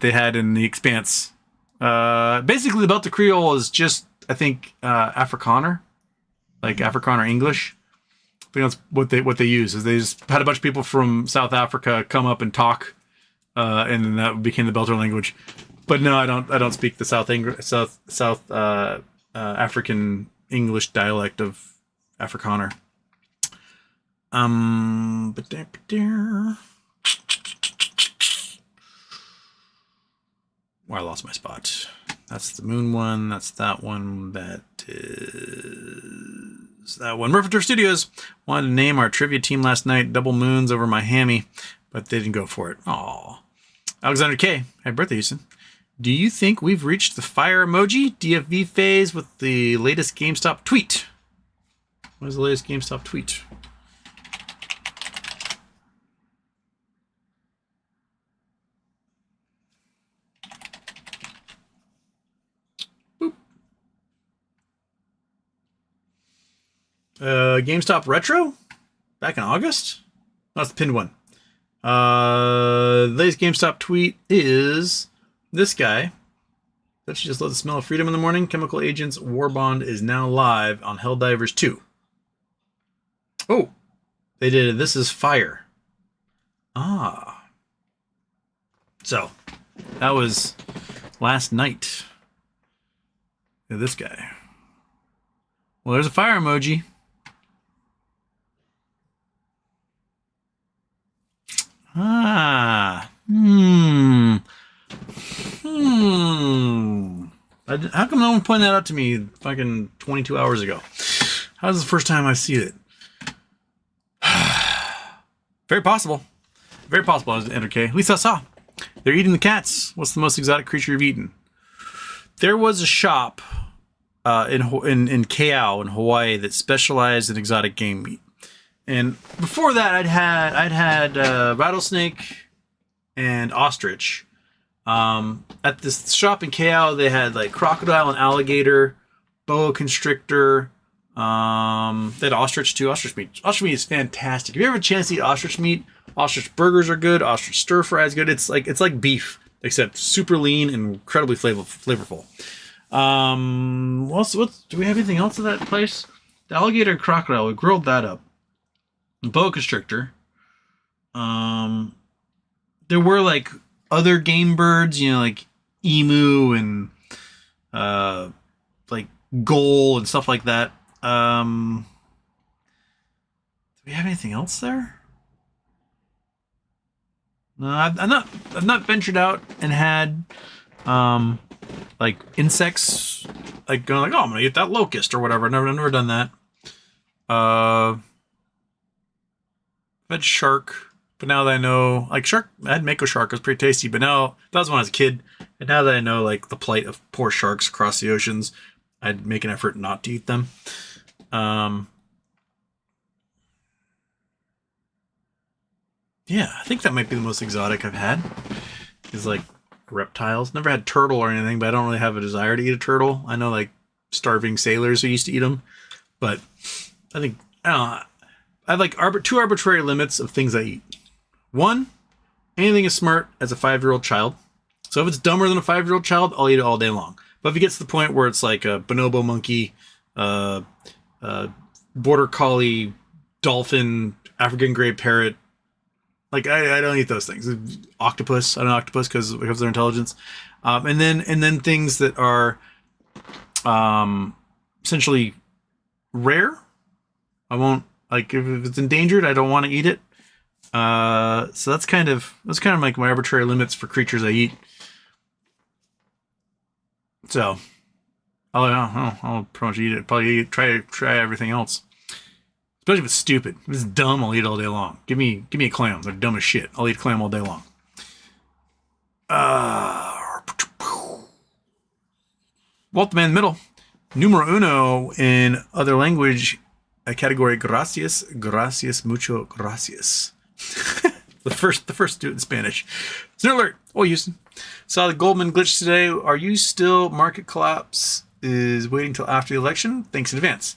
they had in The Expanse. Basically, the Belter Creole is just, I think, Afrikaner, like Afrikaner English. I think that's what they use. Is they just had a bunch of people from South Africa come up and talk, and then that became the Belter language. But no, I don't speak the South African English dialect of Afrikaner. Well, I lost my spot. That's the moon one. That's that one. That is that one. Murphy Studios wanted to name our trivia team last night Double Moons over Miami, but they didn't go for it. Aw. Alexander K. Happy birthday, Houston. Do you think we've reached the fire emoji DFV phase with the latest GameStop tweet? What is the latest GameStop tweet? GameStop Retro? Back in August? That's the pinned one. The latest GameStop tweet is this guy. Let's just love the smell of freedom in the morning. Chemical Agents War Bond is now live on Helldivers 2. Oh, they did This Is Fire. Ah. So, that was last night. Look at this guy. Well, there's a fire emoji. Ah. How come no one pointed that out to me fucking 22 hours ago? How is the first time I see it? Very possible. Very possible I was okay. At least I saw. They're eating the cats. What's the most exotic creature you've eaten? There was a shop in Ka'au in Hawaii that specialized in exotic game meat. And before that, I'd had rattlesnake and ostrich. At this shop in Ka'au, they had like crocodile and alligator, boa constrictor. They had ostrich too. Ostrich meat. Ostrich meat is fantastic. If you ever have a chance to eat ostrich meat, ostrich burgers are good. Ostrich stir fry is good. It's like beef, except super lean and incredibly flavorful. What do we have anything else at that place? The alligator and crocodile. We grilled that up. Boa constrictor. There were like other game birds, you know, like emu and like gull and stuff like that. Do we have anything else there? No, I've not ventured out and had like insects, like going like, oh, I'm gonna eat that locust or whatever. I've never done that. I've had shark, but now that I know, like shark, I had mako shark. It was pretty tasty, but now that was when I was a kid, and now that I know like the plight of poor sharks across the oceans, I'd make an effort not to eat them. Yeah, I think that might be the most exotic I've had. Is like reptiles. Never had turtle or anything, but I don't really have a desire to eat a turtle. I know like starving sailors who used to eat them, but I don't know. I have like two arbitrary limits of things I eat. One, anything as smart as a 5-year-old child. So if it's dumber than a 5-year-old child, I'll eat it all day long. But if it gets to the point where it's like a bonobo monkey, border collie, dolphin, African gray parrot, like I don't eat those things. Octopus, I don't know octopus because of their intelligence. And then things that are essentially rare. I won't, like if it's endangered, I don't want to eat it. So that's kind of like my arbitrary limits for creatures I eat. So I'll pretty much eat it. Probably try everything else. Especially if it's stupid. If it's dumb, I'll eat it all day long. Give me a clam. They're dumb as shit. I'll eat a clam all day long. Walt the man in the middle. Numero uno in other language. A category gracias, mucho gracias. the first student in Spanish. Snort alert. Oh, Houston. Saw the Goldman glitch today. Are you still market collapse is waiting till after the election? Thanks in advance.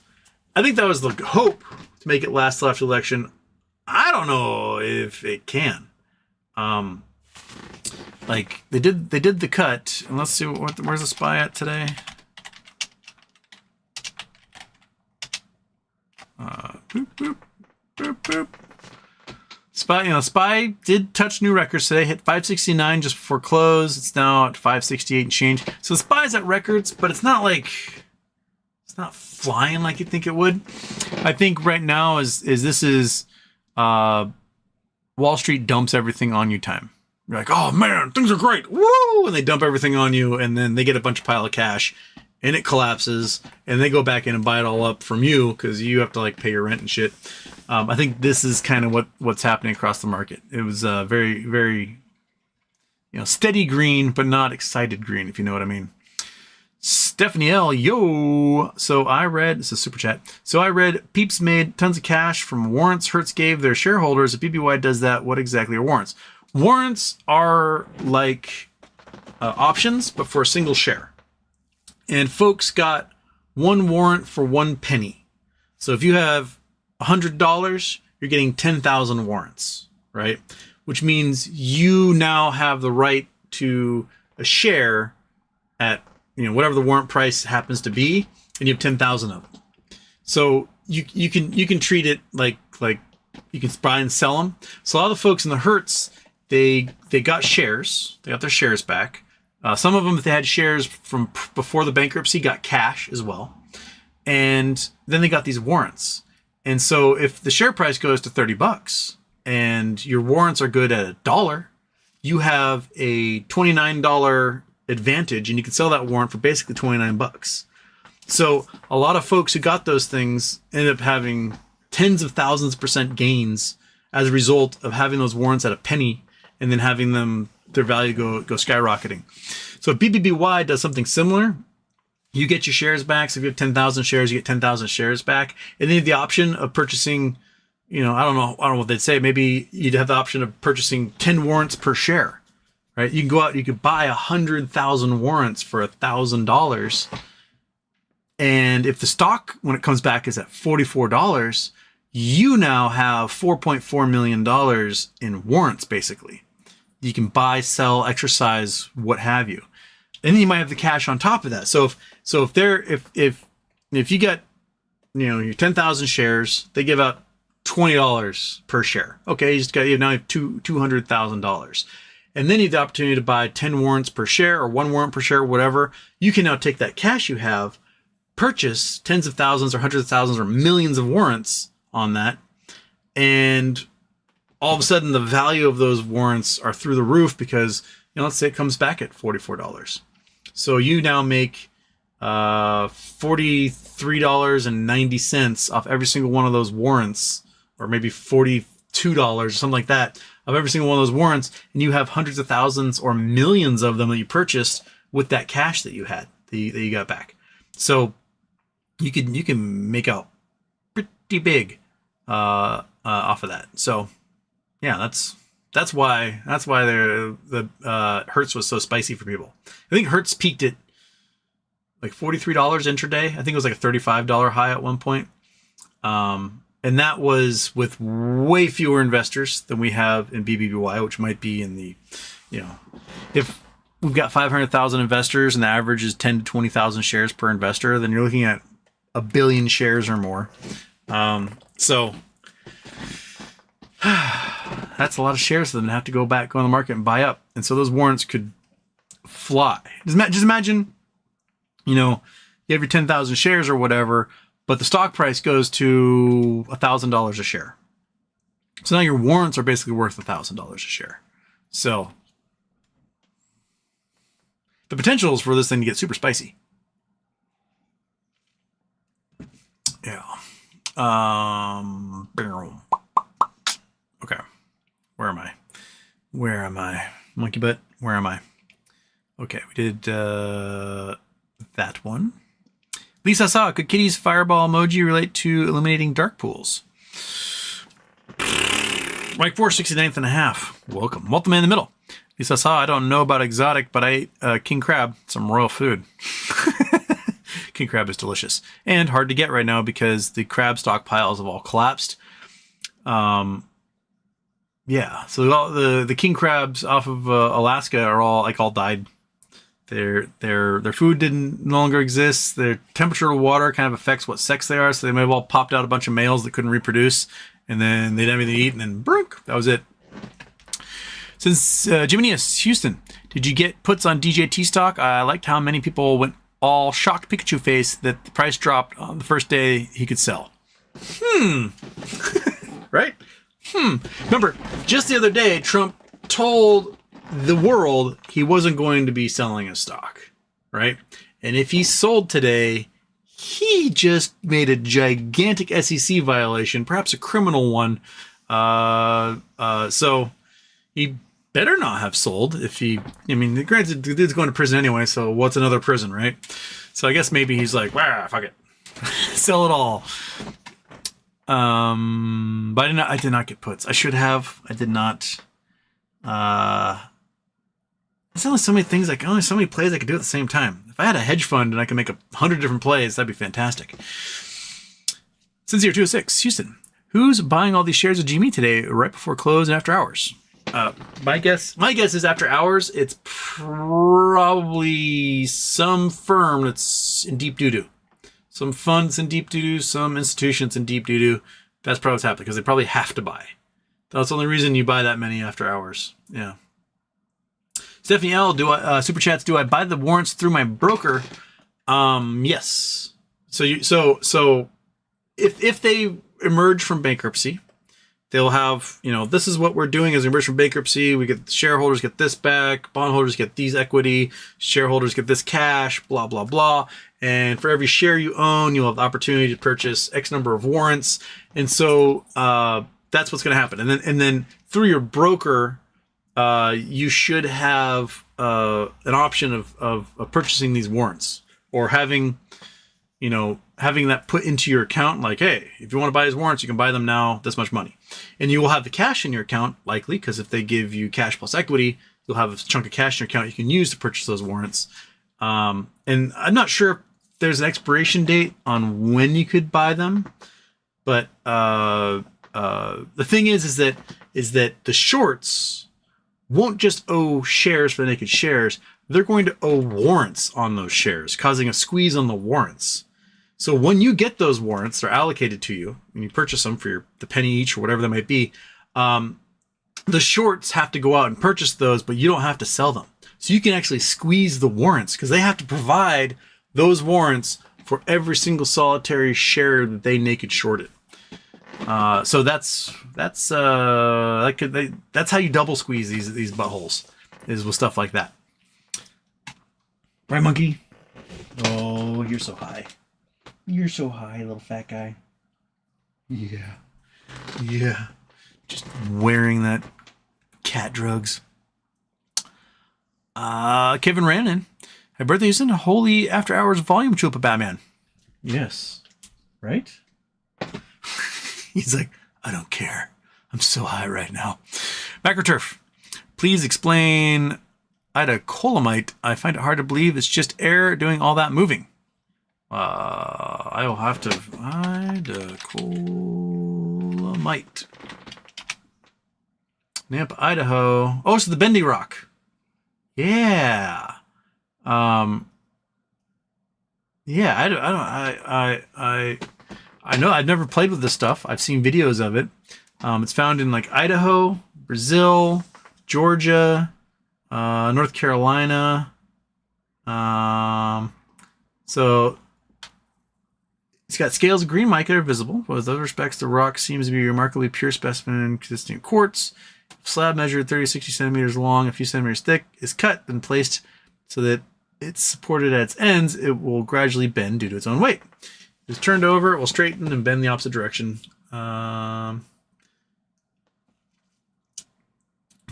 I think that was the hope to make it last till after the election. I don't know if it can. Like they did the cut, and let's see where's the SPY at today. Boop, boop, boop, boop. SPY did touch new records today. Hit 569 just before close. It's now at 568 and change. So the SPY's at records, but it's not flying like you'd think it would. I think right now is Wall Street dumps everything on you time. You're like, oh man, things are great. Woo! And they dump everything on you, and then they get a bunch of pile of cash, and it collapses, and they go back in and buy it all up from you because you have to like pay your rent and shit. I think this is kind of what's happening across the market. It was very, very, steady green, but not excited green, if you know what I mean. Stephanie L, yo. So I read, this is super chat. So I read Peeps made tons of cash from warrants Hertz gave their shareholders. If BBY does that, what exactly are warrants? Warrants are like options, but for a single share. And folks got one warrant for 1 penny. So if you have $100, you're getting 10,000 warrants, right? Which means you now have the right to a share at whatever the warrant price happens to be, and you have 10,000 of them. So you can treat it like you can buy and sell them. So a lot of the folks in the Hertz, they got shares. They got their shares back. Some of them, if they had shares from before the bankruptcy, got cash as well. And then they got these warrants. And so if the share price goes to $30 and your warrants are good at $1, you have a $29 advantage, and you can sell that warrant for basically $29. So a lot of folks who got those things ended up having tens of thousands of percent gains as a result of having those warrants at a penny and then having their value go skyrocketing. So if BBBY does something similar, you get your shares back. So if you have 10,000 shares, you get 10,000 shares back. And then you have the option of purchasing, I don't know what they'd say. Maybe you'd have the option of purchasing 10 warrants per share, right? You can go out, you could buy 100,000 warrants for $1,000. And if the stock, when it comes back, is at $44, you now have $4.4 million in warrants, basically. You can buy, sell, exercise, what have you. And then you might have the cash on top of that. So if you get, your 10,000 shares, they give out $20 per share. Okay, you now have $200,000. And then you have the opportunity to buy 10 warrants per share or 1 warrant per share, whatever. You can now take that cash you have, purchase tens of thousands or hundreds of thousands or millions of warrants on that, and all of a sudden the value of those warrants are through the roof because, let's say it comes back at $44. So you now make $43.90 off every single one of those warrants, or maybe $42 or something like that of every single one of those warrants, and you have hundreds of thousands or millions of them that you purchased with that cash that you had, that you got back. So you can make out pretty big off of that. So yeah, that's why the Hertz was so spicy for people. I think Hertz peaked at like $43 intraday. I think it was like a $35 high at one point. And that was with way fewer investors than we have in BBBY, which might be in the, if we've got 500,000 investors and the average is 10 to 20,000 shares per investor, then you're looking at 1 billion shares or more. So that's a lot of shares for them to have to go on the market and buy up. And so those warrants could fly. Just imagine, you have your 10,000 shares or whatever, but the stock price goes to $1,000 a share. So now your warrants are basically worth $1,000 a share. So the potential is for this thing to get super spicy. Yeah. Okay. Where am I? Monkey butt. Where am I? Okay, we did that one. Lisa saw, could Kitty's fireball emoji relate to eliminating dark pools? Mike 469th and a half. Welcome. Multiman in the middle. Lisa saw, I don't know about exotic, but I ate king crab, some royal food. King crab is delicious and hard to get right now because the crab stockpiles have all collapsed. Yeah, so the king crabs off of Alaska are all died. Their food no longer exists. Their temperature of water kind of affects what sex they are. So they may have all popped out a bunch of males that couldn't reproduce, and then they didn't have anything to eat, and then brunk, that was it. Since Jiminius Houston, did you get puts on DJT stock? I liked how many people went all shocked Pikachu face that the price dropped on the first day he could sell. Right? Remember, just the other day, Trump told the world he wasn't going to be selling a stock, right? And if he sold today, he just made a gigantic SEC violation, perhaps a criminal one. So he better not have sold if granted, the dude's going to prison anyway, so what's another prison, right? So I guess maybe he's like, fuck it. Sell it all. But I did not get puts. I should have. I did not. There's only so many things only so many plays I could do at the same time. If I had a hedge fund and I could make 100 different plays, that'd be fantastic. Sincere 206, Houston. Who's buying all these shares of GME today right before close and after hours? My guess is after hours, it's probably some firm that's in deep doo-doo. Some funds in deep doo-doo, some institutions in deep doo-doo. That's probably what's happening because they probably have to buy. That's the only reason you buy that many after hours. Yeah. Stephanie L, Super Chats, do I buy the warrants through my broker? Yes. So if they emerge from bankruptcy, they'll have, this is what we're doing as we emerge from bankruptcy. We get shareholders get this back, bondholders get these equity, shareholders get this cash, blah, blah, blah. And for every share you own, you'll have the opportunity to purchase X number of warrants. And so that's what's going to happen. And then through your broker, you should have an option of purchasing these warrants or having that put into your account. Like, hey, if you want to buy these warrants, you can buy them now, this much money. And you will have the cash in your account, likely, because if they give you cash plus equity, you'll have a chunk of cash in your account you can use to purchase those warrants. And I'm not sure if there's an expiration date on when you could buy them. But the thing is that the shorts won't just owe shares for the naked shares. They're going to owe warrants on those shares, causing a squeeze on the warrants. So when you get those warrants, they're allocated to you, and you purchase them for the penny each or whatever that might be. The shorts have to go out and purchase those, but you don't have to sell them. So you can actually squeeze the warrants because they have to provide those warrants for every single solitary share that they naked shorted. So that's how you double squeeze these buttholes, is with stuff like that. Right, monkey? Oh, you're so high. You're so high, little fat guy. Yeah. Just wearing that cat drugs. Kevin Rannon. Happy birthday, Houston. Holy After Hours volume Chupa Batman. Yes. Right? He's like, I don't care. I'm so high right now. MacroTurf. Please explain idacolamite. I find it hard to believe it's just air doing all that moving. I will have to idacolamite. Nampa, Idaho. Oh, it's the bendy rock. Yeah. I know I've never played with this stuff. I've seen videos of it. It's found in like Idaho, Brazil, Georgia, North Carolina. So it's got scales of green mica are visible. But with other respects, the rock seems to be a remarkably pure specimen consisting of quartz. Slab measured 30 to 60 centimeters long, a few centimeters thick, is cut and placed so that it's supported at its ends. It will gradually bend due to its own weight. If it's turned over, it will straighten and bend the opposite direction.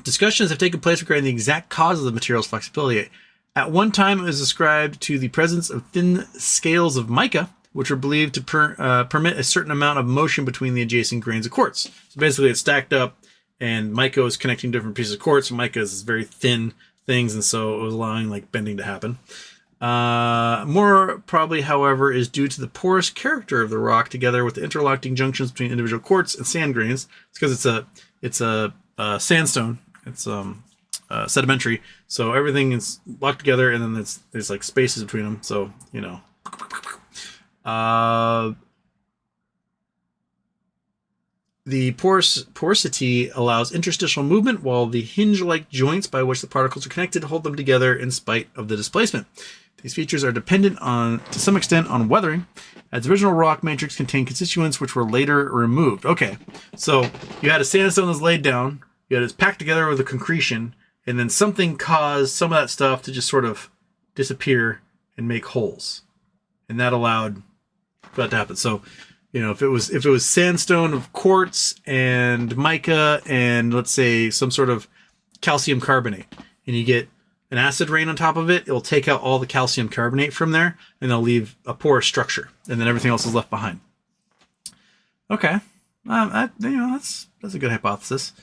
Discussions have taken place regarding the exact cause of the material's flexibility. At one time, it was ascribed to the presence of thin scales of mica, which are believed to permit a certain amount of motion between the adjacent grains of quartz. So basically, it's stacked up, and mica is connecting different pieces of quartz. Mica is very thin things, and so it was allowing like bending to happen. More probably, however, is due to the porous character of the rock, together with the interlocking junctions between individual quartz and sand grains. It's because it's a sandstone. It's sedimentary, so everything is locked together, and then there's like spaces between them. So the porosity allows interstitial movement, while the hinge-like joints by which the particles are connected hold them together in spite of the displacement. These features are dependent to some extent on weathering, as the original rock matrix contained constituents which were later removed. Okay, so you had a sandstone that was laid down, you had it packed together with a concretion, and then something caused some of that stuff to just sort of disappear and make holes, and that allowed for that to happen. So, if it was sandstone of quartz and mica and let's say some sort of calcium carbonate, and you get an acid rain on top of it, it'll take out all the calcium carbonate from there, and they'll leave a porous structure, and then everything else is left behind. Okay, that's a good hypothesis.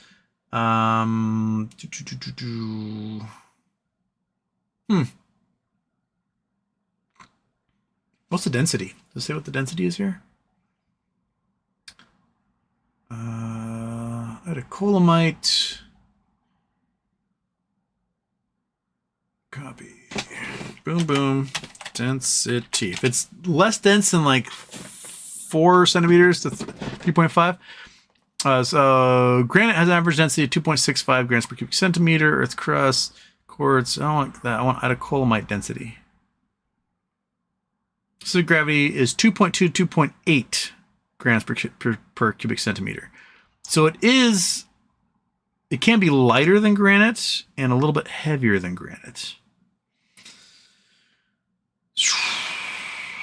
What's the density? Does it say what the density is here? Idacolamite. Copy. Boom, boom. Density. If it's less dense than like 4 centimeters to 3.5. So granite has an average density of 2.65 grams per cubic centimeter. Earth's crust, quartz. I don't want that. I want adacolomite density. So gravity is 2.2 to 2.8 grams per cubic centimeter. So it can be lighter than granite and a little bit heavier than granite.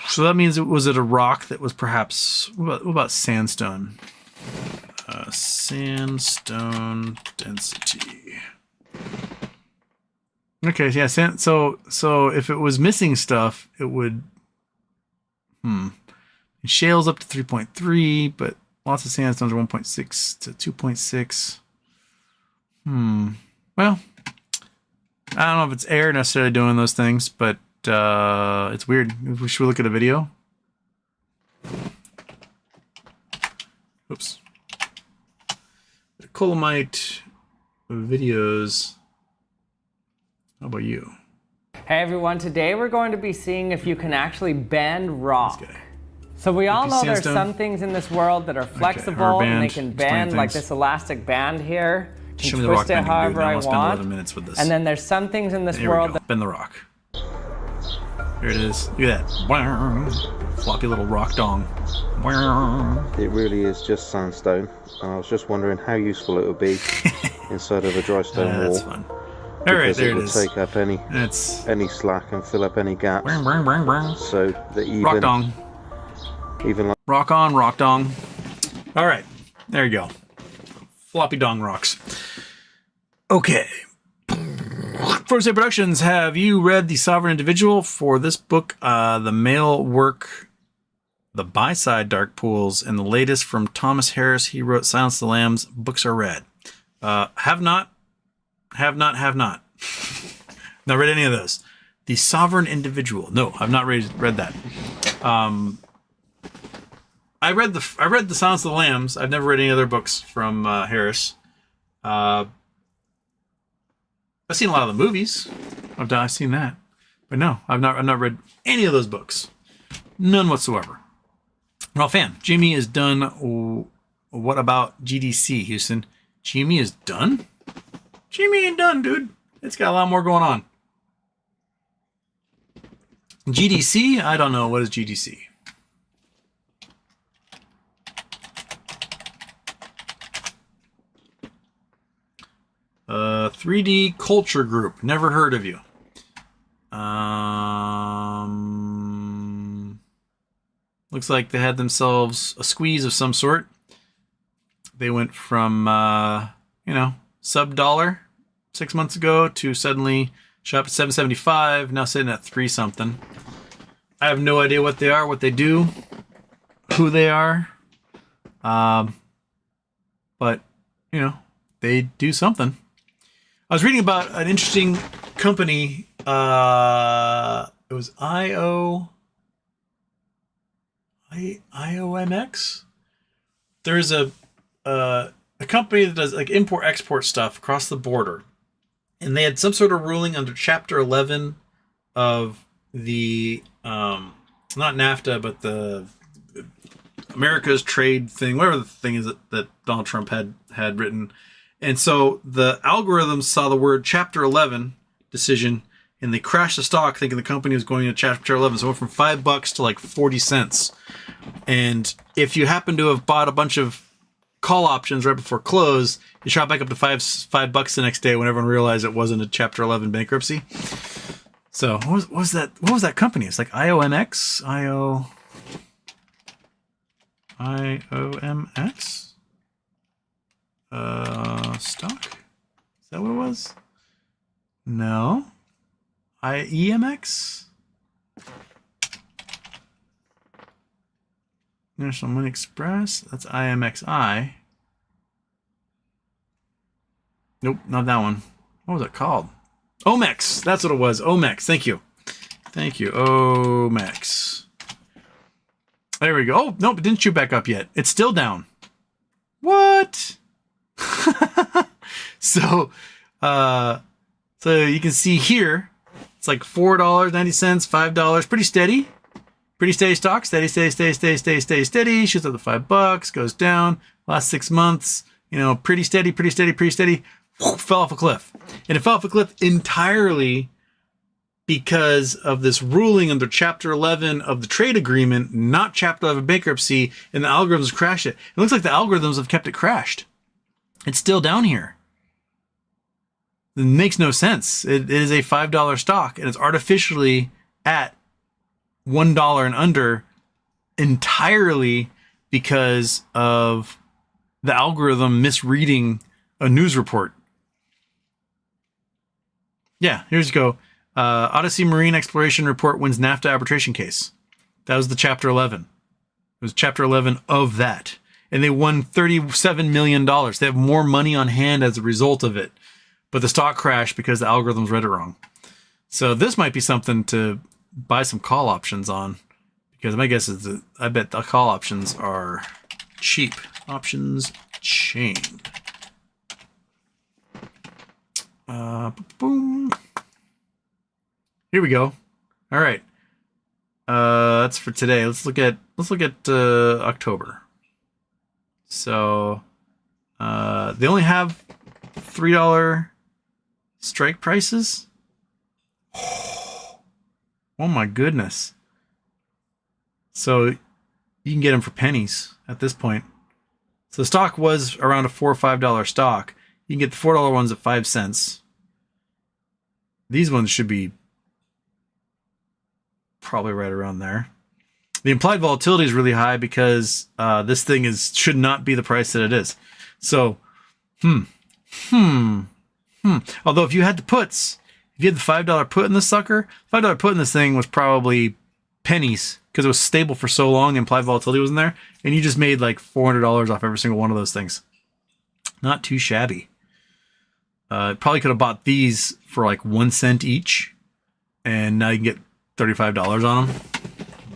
So that means was it a rock that was perhaps, what about sandstone? Sandstone density. Okay, yeah, so if it was missing stuff, it would, shale's up to 3.3, but lots of sandstones are 1.6 to 2.6. Well, I don't know if it's air necessarily doing those things, but it's weird. Should we look at a video? Oops. Colomite videos. How about you? Hey everyone, today we're going to be seeing if you can actually bend rock. So we all know there's some things in this world that are flexible and they can bend, like this elastic band here. I can twist it however I want. And then there's some things in this world that bend the rock. Here it is. Look at that. Floppy little rock dong. It really is just sandstone. I was just wondering how useful it would be inside of a dry stone wall. That's fun. All right, there it is. It would take up any slack and fill up any gaps. So that even rock dong. Even like rock on, rock dong. All right, there you go. Floppy dong rocks. Okay. First Day Productions, have you read The Sovereign Individual? For this book, the male work, The By-Side Dark Pools, and the latest from Thomas Harris. He wrote Silence of the Lambs. Books are read. Have not. Not read any of those. The Sovereign Individual. No, I've not read that. I read the Silence of the Lambs. I've never read any other books from Harris. I've seen a lot of the movies. I've seen that, but no, I've not read any of those books. None whatsoever. I'm not a fan. GME is done. What about GDC, Houston? GME is done? GME ain't done, dude. It's got a lot more going on. GDC? I don't know. What is GDC? Uh, 3D Culture Group. Never heard of you. Looks like they had themselves a squeeze of some sort. They went from, sub-dollar 6 months ago to suddenly shop at $7.75, now sitting at $3 something. I have no idea what they are, what they do, who they are. But, they do something. I was reading about an interesting company. It was IOMX. There's a company that does like import-export stuff across the border. And they had some sort of ruling under Chapter 11 of the, not NAFTA, but the America's trade thing, whatever the thing is that Donald Trump had written. And so the algorithms saw the word Chapter 11 decision, and they crashed the stock thinking the company was going to Chapter 11. So it went from $5 to like 40 cents. And if you happen to have bought a bunch of call options right before close, it shot back up to $5 the next day when everyone realized it wasn't a Chapter 11 bankruptcy. So what was that? What was that company? It's like IOMX, IOMX. Stock? Is that what it was? No. IEMX? National Money Express? That's IMXI. Nope, not that one. What was it called? Omex. That's what it was. Omex. Thank you. Thank you. Omex. There we go. Oh, nope, it didn't shoot back up yet. It's still down. What? So you can see here, It's like $4.90, $5. Pretty steady. Pretty steady stock. Steady. Shoots up to $5, goes down. Last 6 months, you know, pretty steady. Fell off a cliff. And it fell off a cliff entirely because of this ruling under Chapter 11 of the trade agreement, not Chapter 11 bankruptcy, and the algorithms crashed it. It looks like the algorithms have kept it crashed. It's still down here. It makes no sense. It is a $5 stock, and it's artificially at $1 and under entirely because of the algorithm misreading a news report. Yeah, here's go. Odyssey Marine Exploration Report wins NAFTA arbitration case. That was the Chapter 11. It was Chapter 11 of that. And they won $37 million. They have more money on hand as a result of it. But the stock crashed because the algorithms read it wrong. So this might be something to buy some call options on. Because my guess is that I bet the call options are cheap. Options chain. Boom. Here we go. All right. That's for today. Let's look at October. So they only have $3 strike prices. Oh my goodness. So you can get them for pennies at this point. So the stock was around a $4 or $5 stock. You can get the $4 ones at 5 cents. These ones should be probably right around there. The implied volatility is really high because this thing should not be the price that it is. So, Although if you had the puts, if you had the $5 put in this sucker, $5 put in this thing was probably pennies because it was stable for so long. The implied volatility wasn't there, and you just made like $400 off every single one of those things. Not too shabby. Probably could have bought these for like 1 cent each, and now you can get $35 on them.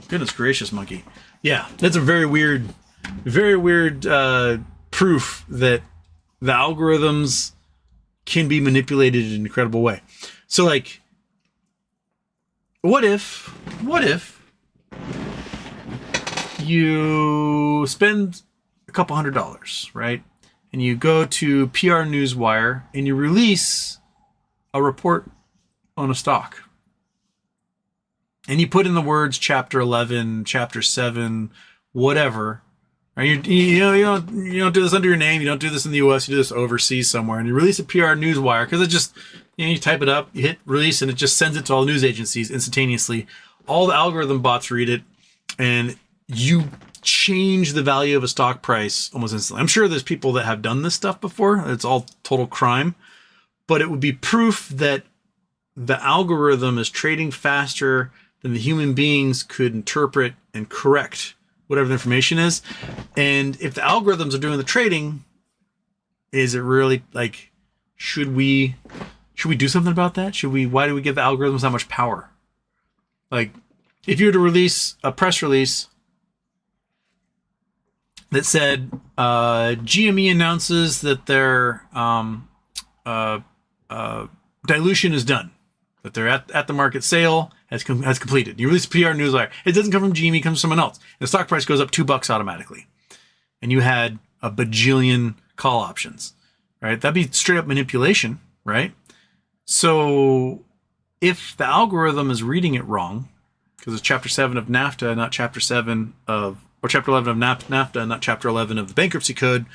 Goodness gracious, monkey. Yeah, that's a very weird proof that the algorithms can be manipulated in an incredible way. So like, what if you spend a couple $100, right? And you go to PR Newswire and you release a report on a stock. And you put in the words Chapter 11, Chapter 7, whatever. Right? You don't do this under your name. You don't do this in the U.S. You do this overseas somewhere. And you release a PR Newswire because it just, you type it up, you hit release, and it just sends it to all the news agencies instantaneously. All the algorithm bots read it, and you change the value of a stock price almost instantly. I'm sure there's people that have done this stuff before. It's all total crime. But it would be proof that the algorithm is trading faster than the human beings could interpret and correct whatever the information is. And if the algorithms are doing the trading, is it really like, should we do something about that? Why do we give the algorithms that much power? Like, if you were to release a press release that said, GME announces that their dilution is done, that they're at the market sale has completed. You release a PR Newswire. It doesn't come from GME, it comes from someone else. The stock price goes up $2 automatically. And you had a bajillion call options, right? That'd be straight up manipulation, right? So if the algorithm is reading it wrong, because it's Chapter 7 of NAFTA, not Chapter 7 of, or Chapter 11 of NAFTA, not Chapter 11 of the Bankruptcy Code,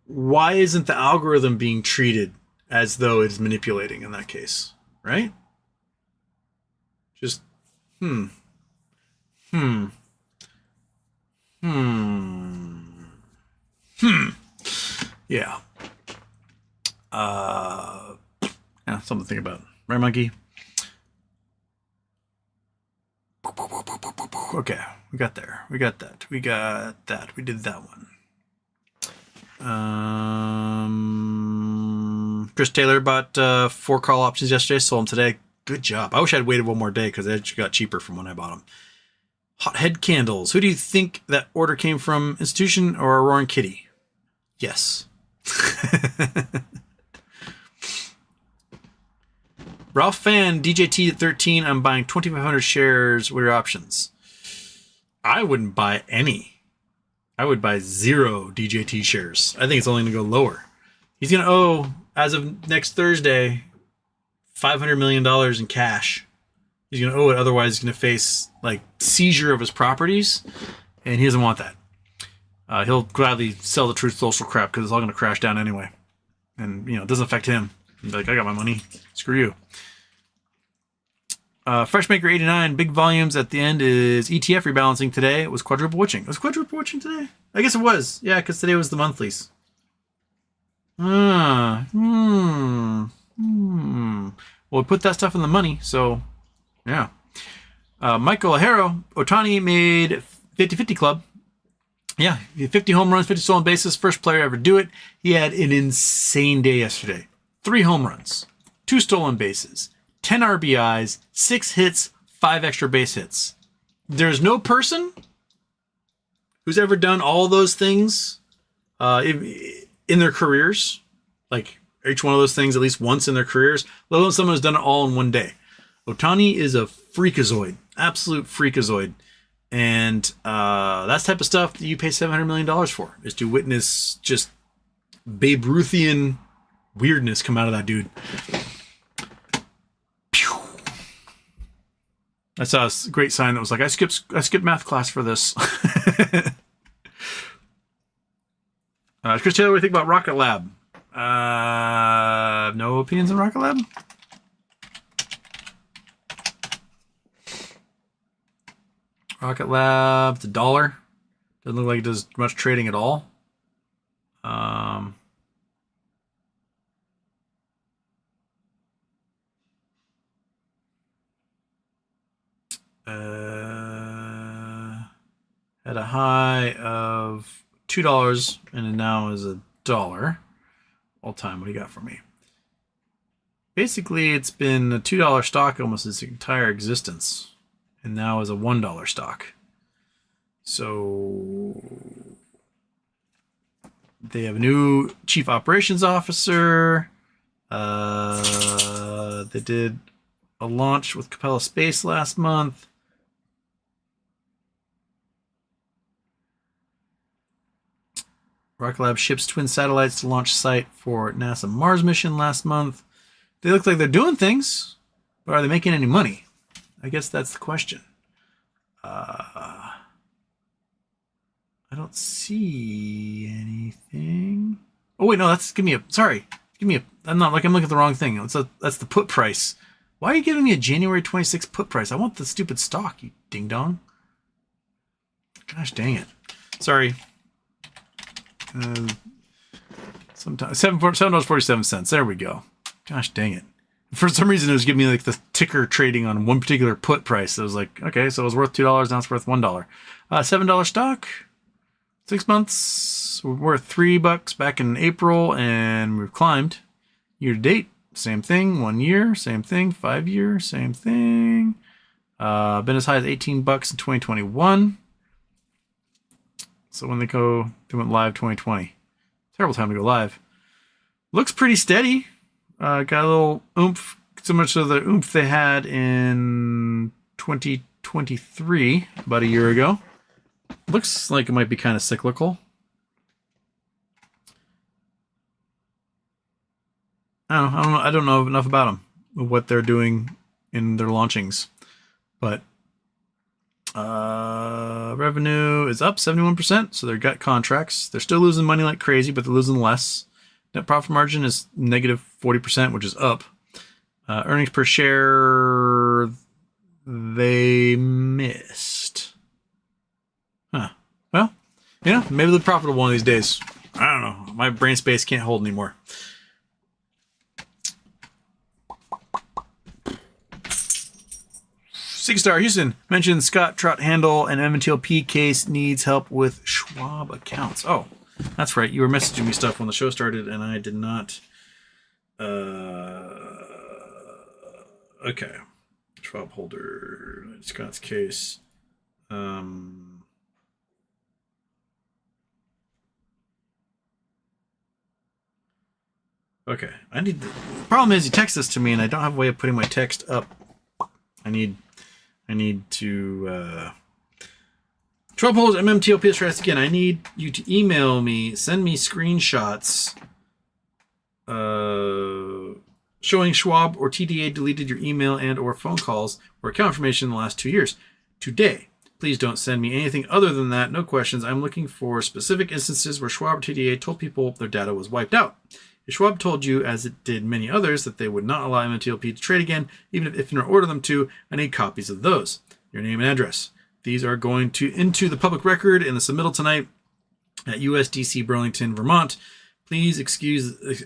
why isn't the algorithm being treated as though it's manipulating in that case, right? Just, Yeah. Yeah, something to think about. Right, monkey? Okay, we got there. We got that. We did that one. Chris Taylor bought 4 call options yesterday, sold them today. Good job. I wish I'd waited one more day because they actually got cheaper from when I bought them. Hothead candles. Who do you think that order came from? Institution or a Roaring Kitty? Yes. Ralph Fan, DJT at 13. I'm buying 2,500 shares. What are your options? I wouldn't buy any. I would buy 0 DJT shares. I think it's only going to go lower. He's going to owe, as of next Thursday, $500 million in cash. He's going to owe it. Otherwise, he's going to face like seizure of his properties. And he doesn't want that. He'll gladly sell the Truth Social crap because it's all going to crash down anyway. And, you know, it doesn't affect him. He'll be like, I got my money. Screw you. Freshmaker 89, big volumes at the end is ETF rebalancing today. It was quadruple witching. Was quadruple witching today? I guess it was. Yeah, because today was the monthlies. Well, we put that stuff in the money, so yeah. Michael Aharo, Otani made 50-50 club. Yeah, 50 home runs, 50 stolen bases. First player to ever do it. He had an insane day yesterday. 3 home runs, 2 stolen bases, 10 RBIs, 6 hits, 5 extra base hits. There's no person who's ever done all those things in their careers, like each one of those things at least once in their careers, let alone someone who's done it all in one day. Otani is a freakazoid, absolute freakazoid. And that's the type of stuff that you pay $700 million for, is to witness just Babe Ruthian weirdness come out of that dude. Pew. I saw a great sign that was like, I skipped math class for this. Chris Taylor, what do you think about Rocket Lab? No opinions on Rocket Lab? Rocket Lab, it's $1. Doesn't look like it does much trading at all. Had a high of $2 and now is $1 all time. What do you got for me? Basically, it's been a $2 stock almost its entire existence, and now is a $1 stock. So they have a new chief operations officer. They did a launch with Capella Space last month. Rocket Lab ships twin satellites to launch site for NASA Mars mission last month. They look like they're doing things, but are they making any money? I guess that's the question. I don't see anything. Oh wait, no, that's I'm looking at the wrong thing. That's the put price. Why are you giving me a January 26th put price? I want the stupid stock, you ding dong. Gosh dang it. Sorry. Sometimes $7.47. There we go. Gosh dang it. For some reason, it was giving me like the ticker trading on one particular put price. I was like, okay, so it was worth $2. Now it's worth $1. $7 stock. 6 months. We're worth $3 back in April, and we've climbed year to date. Same thing. 1 year. Same thing. 5 year. Same thing. Been as high as $18 in 2021. So when they went live 2020. Terrible time to go live. Looks pretty steady. Got a little oomph, so much of the oomph they had in 2023, about a year ago. Looks like it might be kind of cyclical. I don't know enough about them, what they're doing in their launchings, but revenue is up 71%, so they've got contracts. They're still losing money like crazy, but they're losing less. Net profit margin is negative 40%, which is up. Earnings per share, they missed. Huh. Well, maybe they'll be profitable one of these days. I don't know. My brain space can't hold anymore. SigStar Houston mentioned Scott Trout handle and MTLP case needs help with Schwab accounts. Oh, that's right. You were messaging me stuff when the show started, and I did not. Okay. Schwab holder, Scott's case. Okay, I need. The problem is you text this to me, and I don't have a way of putting my text up. I need to. 12 polls MMTLP stress again. I need you to email me, send me screenshots showing Schwab or TDA deleted your email and or phone calls or account information in the last 2 years. Today, please don't send me anything other than that. No questions. I'm looking for specific instances where Schwab or TDA told people their data was wiped out. If Schwab told you, as it did many others, that they would not allow MMTLP to trade again, even if you order them to, I need copies of those. Your name and address. These are going into the public record in the submittal tonight at USDC Burlington, Vermont. Please excuse this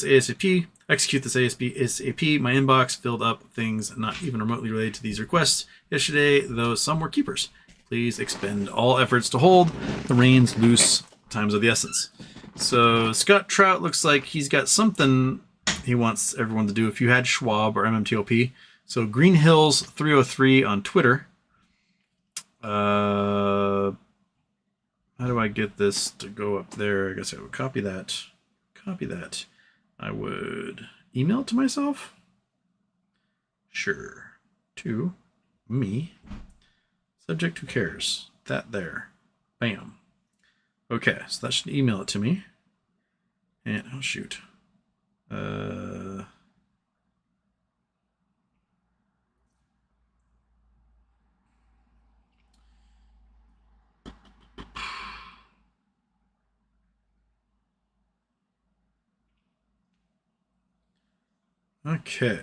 ASAP. Execute this ASAP. My inbox filled up things not even remotely related to these requests yesterday, though some were keepers. Please expend all efforts to hold the reins loose. Times of the essence. So Scott Trout looks like he's got something he wants everyone to do. If you had Schwab or MMTLP. So Green Hills 303 on Twitter. How do I get this to go up there? I guess I would copy that. I would email it to myself. Sure. To me. Subject, who cares? That there. Bam. Okay, so that should email it to me. And, oh shoot. Okay.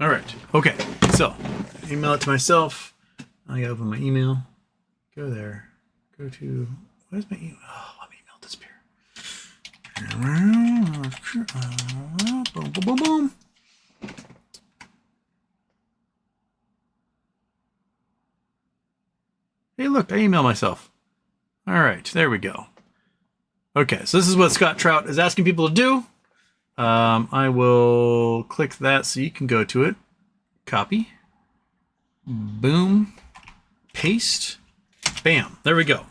All right. Okay. So, email it to myself. I gotta open my email. Go there. Go to. What is my email? Oh, let me email disappear. Boom, boom, boom, boom. Hey, look! I emailed myself. All right. There we go. Okay. So this is what Scott Trout is asking people to do. I will click that so you can go to it. Copy. Boom. Paste. Bam. There we go.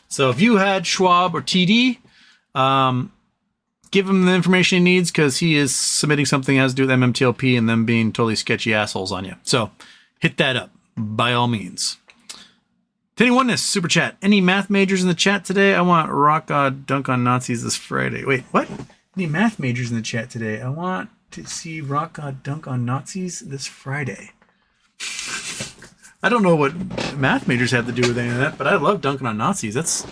So if you had Schwab or TD, give him the information he needs because he is submitting something that has to do with MMTLP and them being totally sketchy assholes on you. So hit that up by all means. Tenny Oneness, Super Chat. Any math majors in the chat today? I want rock dunk on Nazis this Friday. Wait, what? Any math majors in the chat today? I want to see rock dunk on Nazis this Friday. I don't know what math majors have to do with any of that, but I love dunking on Nazis. That's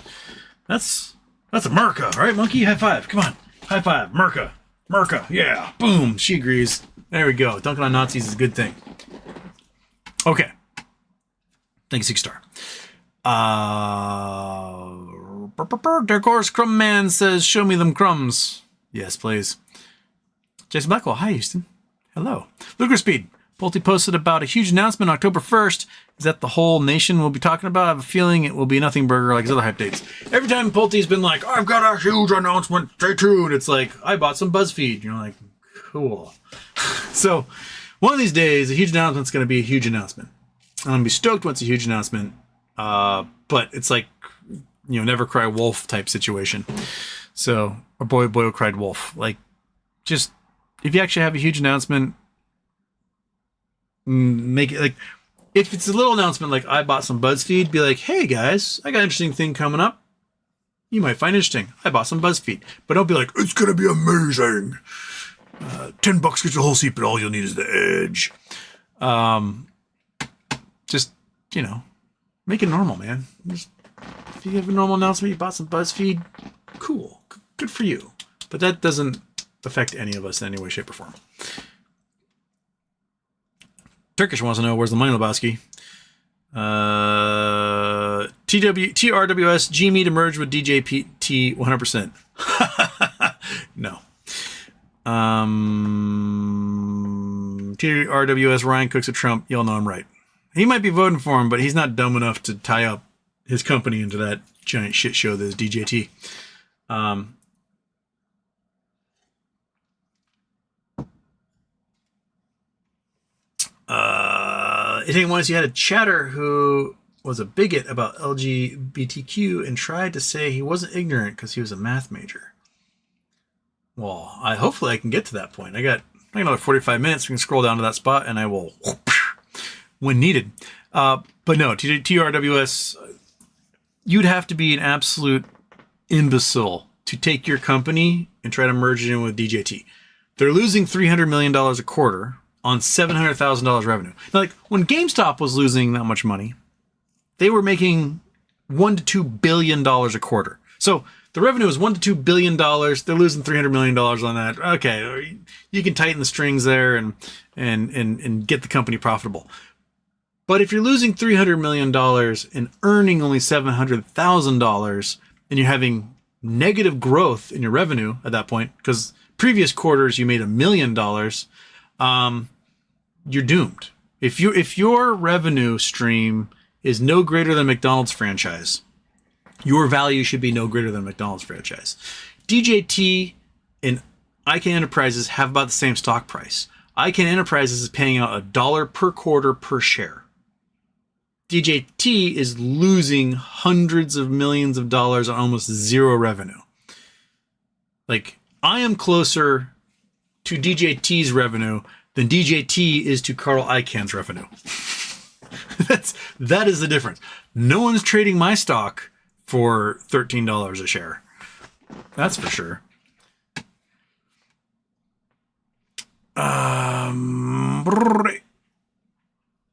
America, all right, monkey? High five. Come on. High five. America. Yeah. Boom. She agrees. There we go. Dunking on Nazis is a good thing. Okay. Thank you, 6 star. Dark Horse Crumb Man says, show me them crumbs. Yes, please. Jason Blackwell. Hi, Houston. Hello. Luger Speed. Pulte posted about a huge announcement October 1st. Is that the whole nation will be talking about? I have a feeling it will be nothing burger like his other hype dates. Every time Pulte's been like, I've got a huge announcement, stay tuned. It's like, I bought some BuzzFeed. You're like, cool. So one of these days, a huge announcement's going to be a huge announcement. I'm going to be stoked when it's a huge announcement. But it's like, never cry wolf type situation. So, or boy cried wolf. Like, just, if you actually have a huge announcement, make it like, if it's a little announcement like I bought some BuzzFeed, be like, hey guys, I got an interesting thing coming up. You might find interesting. I bought some BuzzFeed. But don't be like, it's going to be amazing. $10 gets the whole seat, but all you'll need is the edge. Just, make it normal, man. Just, if you have a normal announcement, you bought some BuzzFeed, cool. Good for you. But that doesn't affect any of us in any way, shape, or form. Turkish wants to know, where's the money, Lebowski? TRWS, GME to merge with DJPT 100%. No. TRWS, Ryan Cooks at Trump. Y'all know I'm right. He might be voting for him, but he's not dumb enough to tie up his company into that giant shit show that is DJT. It ain't once you had a chatter who was a bigot about LGBTQ and tried to say he wasn't ignorant because he was a math major. Well, hopefully I can get to that point. I got another 45 minutes. We can scroll down to that spot, and I will, when needed. But no, TRWS, you'd have to be an absolute imbecile to take your company and try to merge it in with DJT. They're losing $300 million a quarter on $700,000 revenue. Now, like when GameStop was losing that much money, they were making $1 to $2 billion a quarter. So the revenue is $1 to $2 billion. They're losing $300 million on that. Okay, you can tighten the strings there and get the company profitable. But if you're losing $300 million and earning only $700,000, and you're having negative growth in your revenue at that point, because previous quarters you made $1 million, you're doomed. If your revenue stream is no greater than McDonald's franchise, your value should be no greater than McDonald's franchise. DJT and ICANN Enterprises have about the same stock price. ICANN Enterprises is paying out $1 per quarter per share. DJT is losing hundreds of millions of dollars on almost zero revenue. Like, I am closer to DJT's revenue than DJT is to Carl Icahn's revenue. That is the difference. No one's trading my stock for $13 a share. That's for sure.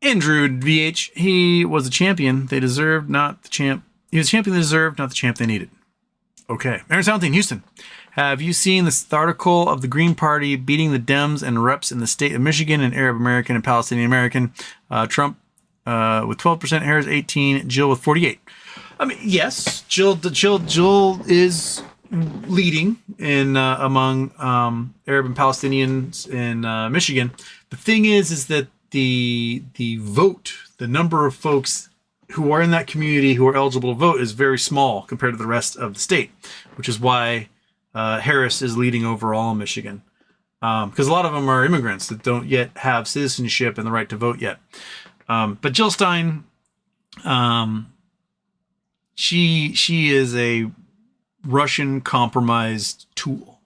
Andrew VH, he was a champion they deserved, not the champ. He was a champion they deserved, not the champ they needed. Okay. Aaron Sounding, Houston. Have you seen this article of the Green Party beating the Dems and reps in the state of Michigan and Arab American and Palestinian American? Trump with 12%, Harris 18, Jill with 48. I mean, yes, Jill is leading in among Arab and Palestinians in Michigan. The thing is that the vote, the number of folks who are in that community who are eligible to vote is very small compared to the rest of the state, which is why Harris is leading overall in Michigan. Because a lot of them are immigrants that don't yet have citizenship and the right to vote yet. But Jill Stein, she is a Russian compromised tool.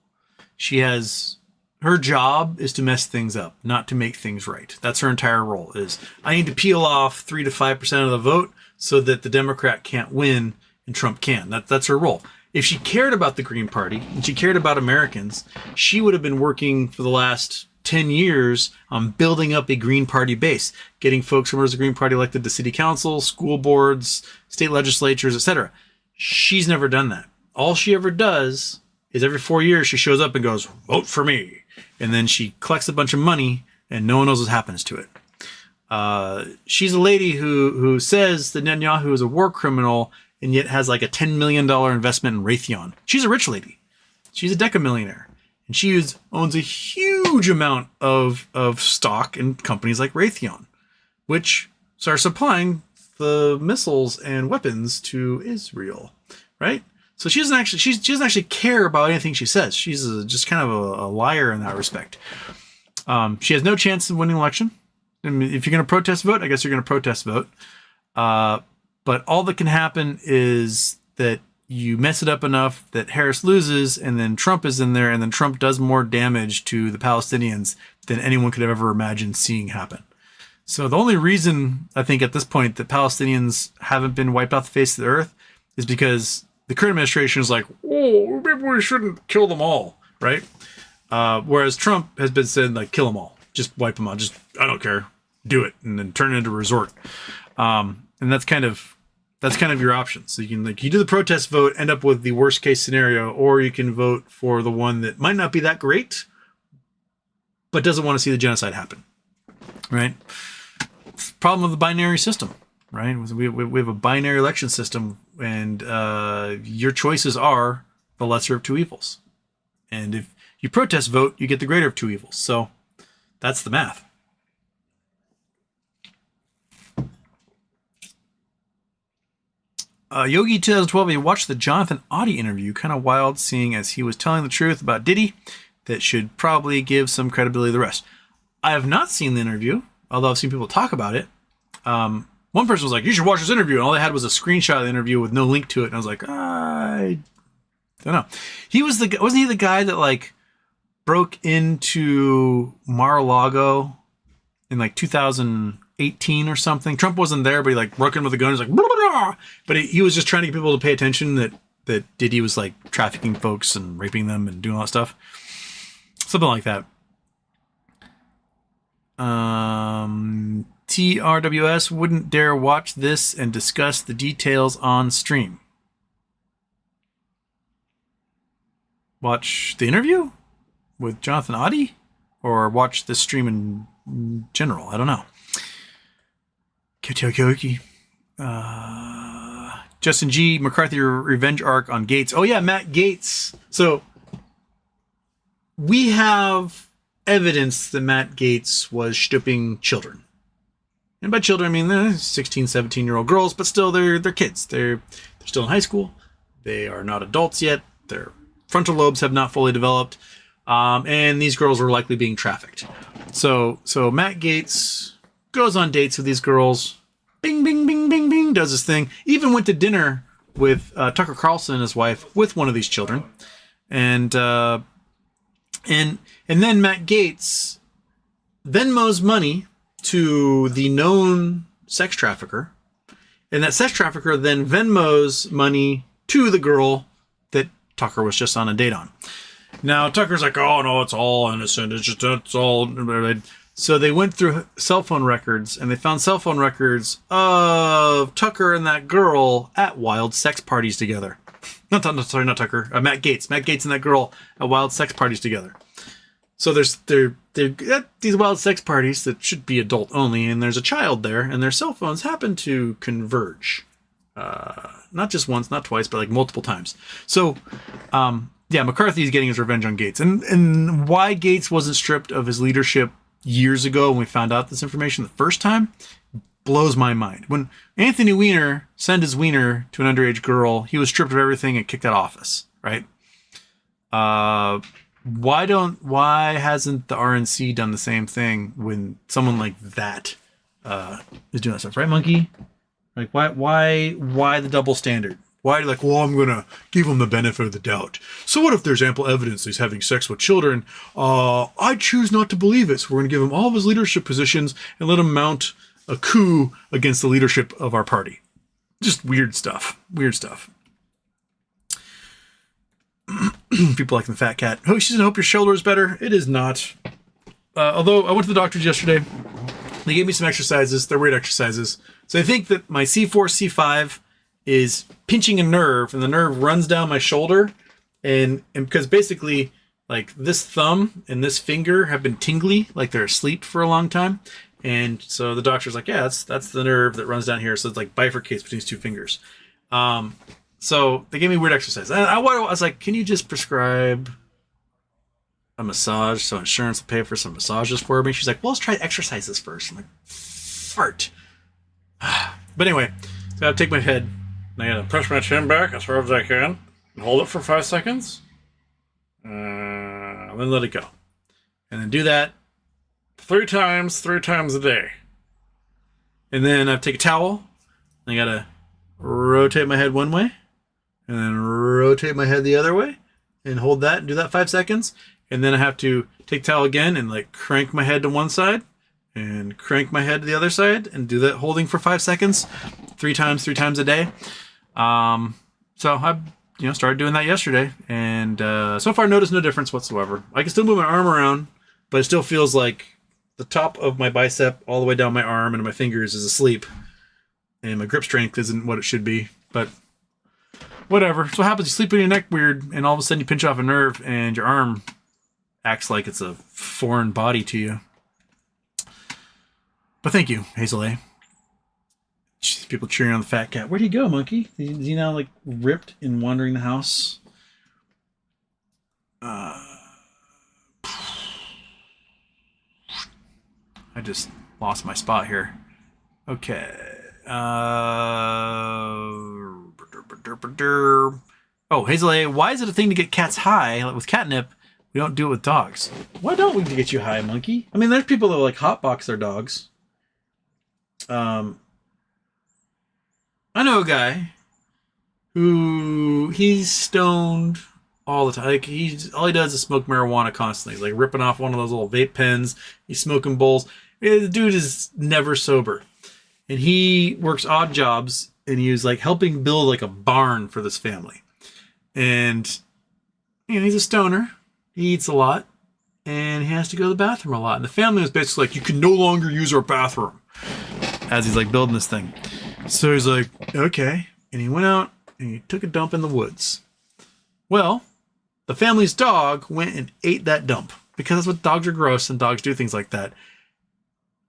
Her job is to mess things up, not to make things right. That's her entire role is, I need to peel off 3 to 5% of the vote so that the Democrat can't win and Trump can. That's her role. If she cared about the Green Party and she cared about Americans, she would have been working for the last 10 years on building up a Green Party base, getting folks from the Green Party elected to city council, school boards, state legislatures, etc. She's never done that. All she ever does is every 4 years she shows up and goes, vote for me. And then she collects a bunch of money and no one knows what happens to it. She's a lady who says that Netanyahu is a war criminal and yet has like a $10 million investment in Raytheon. She's a rich lady. She's a decamillionaire. And she owns a huge amount of stock in companies like Raytheon, which are supplying the missiles and weapons to Israel, right? So she doesn't actually care about anything she says. She's just kind of a liar in that respect. She has no chance of winning an election. I mean, if you're going to protest vote, I guess you're going to protest vote. But all that can happen is that you mess it up enough that Harris loses and then Trump is in there and then Trump does more damage to the Palestinians than anyone could have ever imagined seeing happen. So the only reason I think at this point that Palestinians haven't been wiped off the face of the earth is because the current administration is like, oh, maybe we shouldn't kill them all, right? Whereas Trump has been saying, like, kill them all. Just wipe them out. Just, I don't care. Do it. And then turn it into a resort. And that's kind of your option. So you can, like, you do the protest vote, end up with the worst case scenario, or you can vote for the one that might not be that great, but doesn't want to see the genocide happen, right? It's the problem of the binary system, right? We have a binary election system, and your choices are the lesser of two evils. And if you protest vote, you get the greater of two evils. So that's the math. Yogi 2012, you watched the Jonathan Auty interview. Kind of wild seeing as he was telling the truth about Diddy that should probably give some credibility to the rest. I have not seen the interview, although I've seen people talk about it. One person was like, you should watch this interview. And all they had was a screenshot of the interview with no link to it. And I was like, I don't know. Wasn't he the guy that like broke into Mar-a-Lago in like 2018 or something. Trump wasn't there, but he like broke in with a gun. He was like, blah, blah, blah. But he was just trying to get people to pay attention that Diddy was like trafficking folks and raping them and doing all that stuff. Something like that. TRWS wouldn't dare watch this and discuss the details on stream. Watch the interview with Jonathan Oddie? Or watch this stream in general? I don't know. Kyoki. Justin G. McCarthy revenge arc on Gates. Oh yeah, Matt Gates. So we have evidence that Matt Gates was stooping children. And by children, I mean they're 16, 17-year-old girls, but still they're kids. They're still in high school. They are not adults yet. Their frontal lobes have not fully developed. And these girls were likely being trafficked. So Matt Gates goes on dates with these girls. Bing, bing, bing, bing, bing, does his thing. Even went to dinner with Tucker Carlson and his wife with one of these children. And then Matt Gates Venmos money to the known sex trafficker. And that sex trafficker then Venmos money to the girl that Tucker was just on a date on. Now, Tucker's like, oh, no, it's all innocent. It's all... So they went through cell phone records, and they found cell phone records of Tucker and that girl at wild sex parties together. Not Tucker. Matt Gates. Matt Gates and that girl at wild sex parties together. So they're at these wild sex parties that should be adult only, and there's a child there, and their cell phones happen to converge. Not just once, not twice, but like multiple times. So... yeah, McCarthy's getting his revenge on Gates. And why Gates wasn't stripped of his leadership years ago when we found out this information the first time blows my mind. When Anthony Weiner sent his wiener to an underage girl, he was stripped of everything and kicked out of office, right? Why hasn't the RNC done the same thing when someone like that is doing that stuff, right, Monkey? Like, why the double standard? Why, like, well, I'm going to give him the benefit of the doubt. So what if there's ample evidence he's having sex with children? I choose not to believe it. So we're going to give him all of his leadership positions and let him mount a coup against the leadership of our party. Just weird stuff. Weird stuff. People like the fat cat. Oh, she said, I hope your shoulder is better. It is not. Although I went to the doctors yesterday. They gave me some exercises. They're weird exercises. So I think that my C4, C5... is pinching a nerve, and the nerve runs down my shoulder, and because basically like this thumb and this finger have been tingly, like they're asleep for a long time, and so the doctor's like, yeah, that's the nerve that runs down here, so it's like bifurcates between these two fingers. So they gave me weird exercise. I was like, can you just prescribe a massage so insurance will pay for some massages for me? She's like, well, let's try exercises first. I'm like, fart. But anyway, so I take my head. I gotta push my chin back as hard as I can and hold it for 5 seconds. And then let it go. And then do that 3 times a day. And then I take a towel. I gotta rotate my head one way. And then rotate my head the other way. And hold that and do that 5 seconds. And then I have to take the towel again and like crank my head to one side. And crank my head to the other side. And do that holding for 5 seconds. 3 times a day. So I started doing that yesterday, and so far noticed no difference whatsoever. I can still move my arm around, but it still feels like the top of my bicep all the way down my arm and my fingers is asleep, and my grip strength isn't what it should be, but whatever. So what happens, you sleep with your neck weird, and all of a sudden you pinch off a nerve, and your arm acts like it's a foreign body to you. But thank you, Hazel A. People cheering on the fat cat. Where'd he go, Monkey? Is he now like ripped and wandering the house? I just lost my spot here. Okay. Oh, Hazel A, why is it a thing to get cats high with catnip? We don't do it with dogs. Why don't we get you high, Monkey? I mean, there's people that like hotbox their dogs. I know a guy who he's stoned all the time. Like all he does is smoke marijuana constantly. He's like ripping off one of those little vape pens. He's smoking bowls. The dude is never sober, and he works odd jobs. And he was like helping build like a barn for this family, and he's a stoner. He eats a lot, and he has to go to the bathroom a lot. And the family was basically like, "You can no longer use our bathroom," as he's like building this thing. So he's like, "Okay," and he went out and he took a dump in the woods. Well, the family's dog went and ate that dump because that's what dogs are, gross, and dogs do things like that.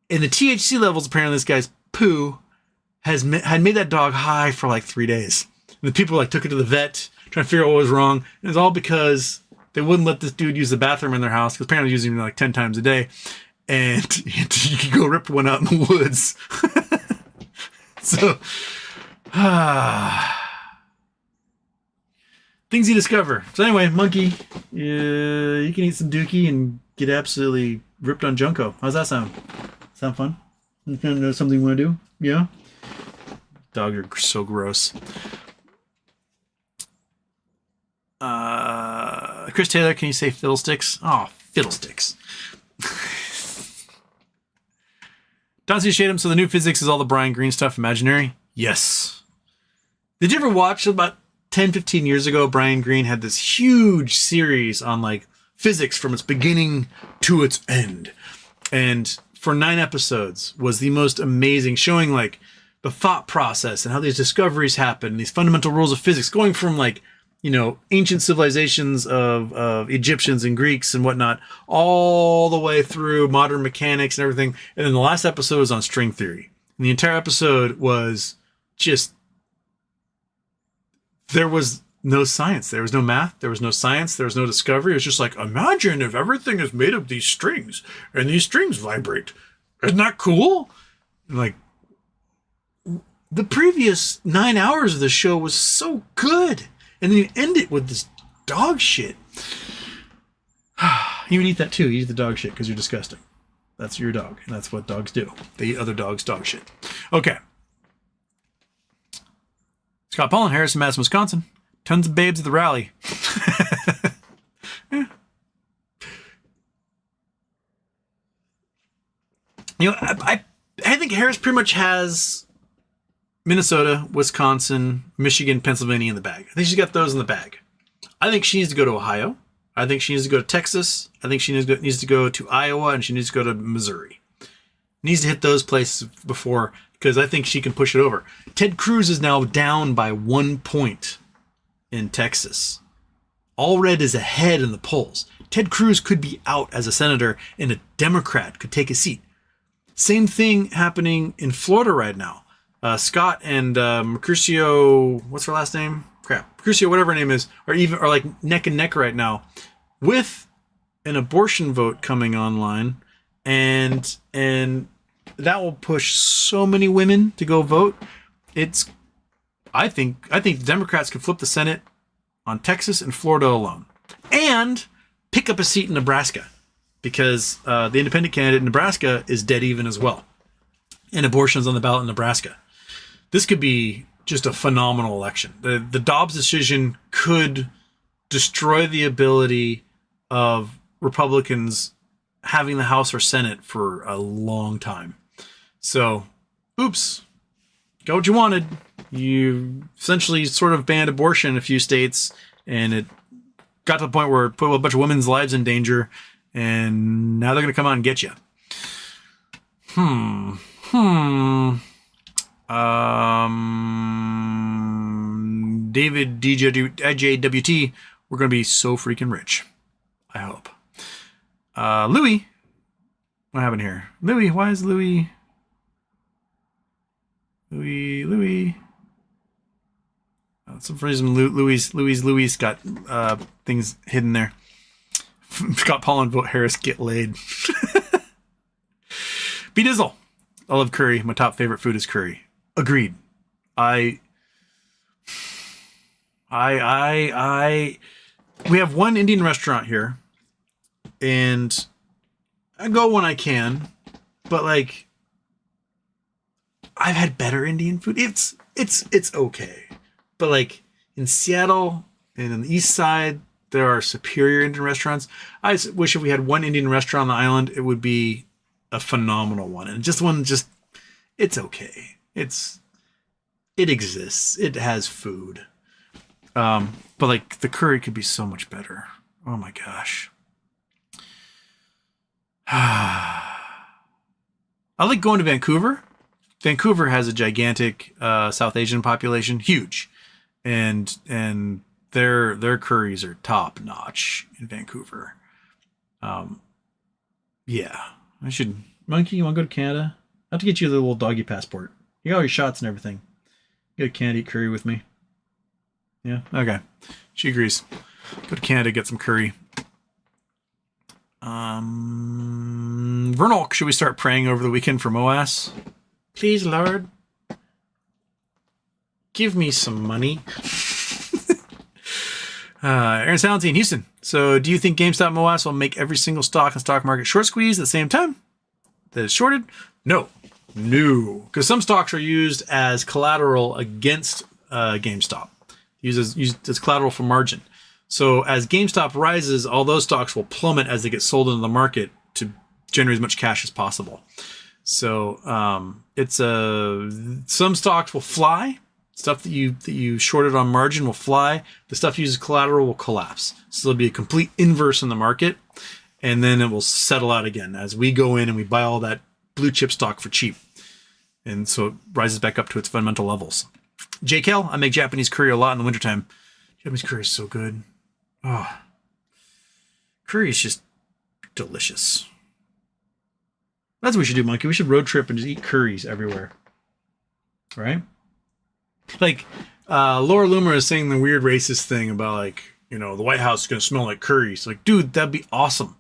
And the THC levels apparently this guy's poo had made that dog high for like 3 days. And the people like took it to the vet, trying to figure out what was wrong. And it's all because they wouldn't let this dude use the bathroom in their house, because apparently he's using it like 10 times a day. And you could go rip one out in the woods. So, things you discover. So anyway, monkey, you can eat some dookie and get absolutely ripped on Junko. How's that sound? Sound fun? Something you want to do? Yeah? Dogs are so gross. Chris Taylor, can you say fiddlesticks? Oh, fiddlesticks. Don C. Shadem, so the new physics is all the Brian Greene stuff imaginary? Yes. Did you ever watch about 10, 15 years ago, Brian Greene had this huge series on like physics from its beginning to its end. And for 9 episodes was the most amazing, showing like the thought process and how these discoveries happen, these fundamental rules of physics, going from like, ancient civilizations of Egyptians and Greeks and whatnot, all the way through modern mechanics and everything. And then the last episode was on string theory. And the entire episode was just, there was no science. There was no math. There was no science. There was no discovery. It was just like, imagine if everything is made of these strings and these strings vibrate. Isn't that cool? And like, the previous 9 hours of the show was so good. And then you end it with this dog shit. You would eat that too. You eat the dog shit because you're disgusting. That's your dog. And that's what dogs do. They eat other dogs' dog shit. Okay. Scott Paul in Harrison, Madison, Wisconsin. Tons of babes at the rally. Yeah. I think Harris pretty much has Minnesota, Wisconsin, Michigan, Pennsylvania in the bag. I think she's got those in the bag. I think she needs to go to Ohio. I think she needs to go to Texas. I think she needs to go to Iowa, and she needs to go to Missouri. Needs to hit those places before, because I think she can push it over. Ted Cruz is now down by 1 point in Texas. All red is ahead in the polls. Ted Cruz could be out as a senator, and a Democrat could take a seat. Same thing happening in Florida right now. Scott and Mercutio, what's her last name? Mercutio, whatever her name is, are like neck and neck right now, with an abortion vote coming online, and that will push so many women to go vote. I think the Democrats could flip the Senate on Texas and Florida alone, and pick up a seat in Nebraska, because the independent candidate in Nebraska is dead even as well, and abortion's on the ballot in Nebraska. This could be just a phenomenal election. The Dobbs decision could destroy the ability of Republicans having the House or Senate for a long time. So, oops, got what you wanted. You essentially sort of banned abortion in a few states, and it got to the point where it put a bunch of women's lives in danger, and now they're going to come out and get you. David DJWT, we're going to be so freaking rich. I hope. Louis, what happened here? Louis, why is Louis? Some reason Louis got things hidden there. Scott Paul and vote Harris get laid. B Dizzle, I love curry. My top favorite food is curry. Agreed. We have one Indian restaurant here, and I go when I can, but like, I've had better Indian food. It's okay, but like in Seattle and on the east side, there are superior Indian restaurants. I wish if we had one Indian restaurant on the island, it would be a phenomenal one. And just one, it's okay. It exists. It has food. But like the curry could be so much better. Oh my gosh. I like going to Vancouver. Vancouver has a gigantic South Asian population, huge. And their curries are top notch in Vancouver. Yeah, I should. Monkey, you want to go to Canada? I have to get you the little doggy passport. You got all your shots and everything. You go to Canada, eat curry with me. Yeah, okay. She agrees. Go to Canada, get some curry. Vernal, should we start praying over the weekend for MOAS? Please, Lord, give me some money. Aaron Salenty in Houston. So do you think GameStop MOAS will make every single stock and stock market short squeeze at the same time that is shorted? No. Because some stocks are used as collateral against GameStop. Used as collateral for margin. So as GameStop rises, all those stocks will plummet as they get sold into the market to generate as much cash as possible. So some stocks will fly. Stuff that you shorted on margin will fly. The stuff used as collateral will collapse. So there'll be a complete inverse in the market, and then it will settle out again as we go in and we buy all that blue chip stock for cheap. And so it rises back up to its fundamental levels. JKL, I make Japanese curry a lot in the wintertime. Japanese curry is so good. Oh, curry is just delicious. That's what we should do, Monkey. We should road trip and just eat curries everywhere. Right? Like, Laura Loomer is saying the weird racist thing about, like, you know, the White House is going to smell like curries. Like, dude, that'd be awesome.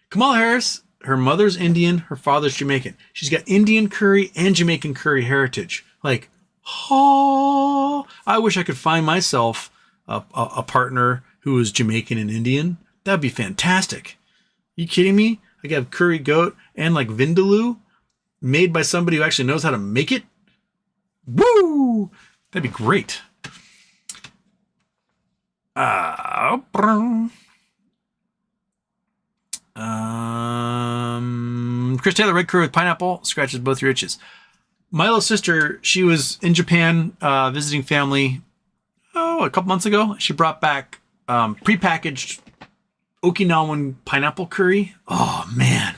Kamala Harris, her mother's Indian, her father's Jamaican. She's got Indian curry and Jamaican curry heritage. Like, oh, I wish I could find myself a partner who is Jamaican and Indian. That'd be fantastic. You kidding me? I could have curry goat and like vindaloo made by somebody who actually knows how to make it. Woo! That'd be great. Chris Taylor, red curry with pineapple scratches both your itches. My little sister, she was in Japan visiting family a couple months ago. She brought back prepackaged Okinawan pineapple curry. Oh man,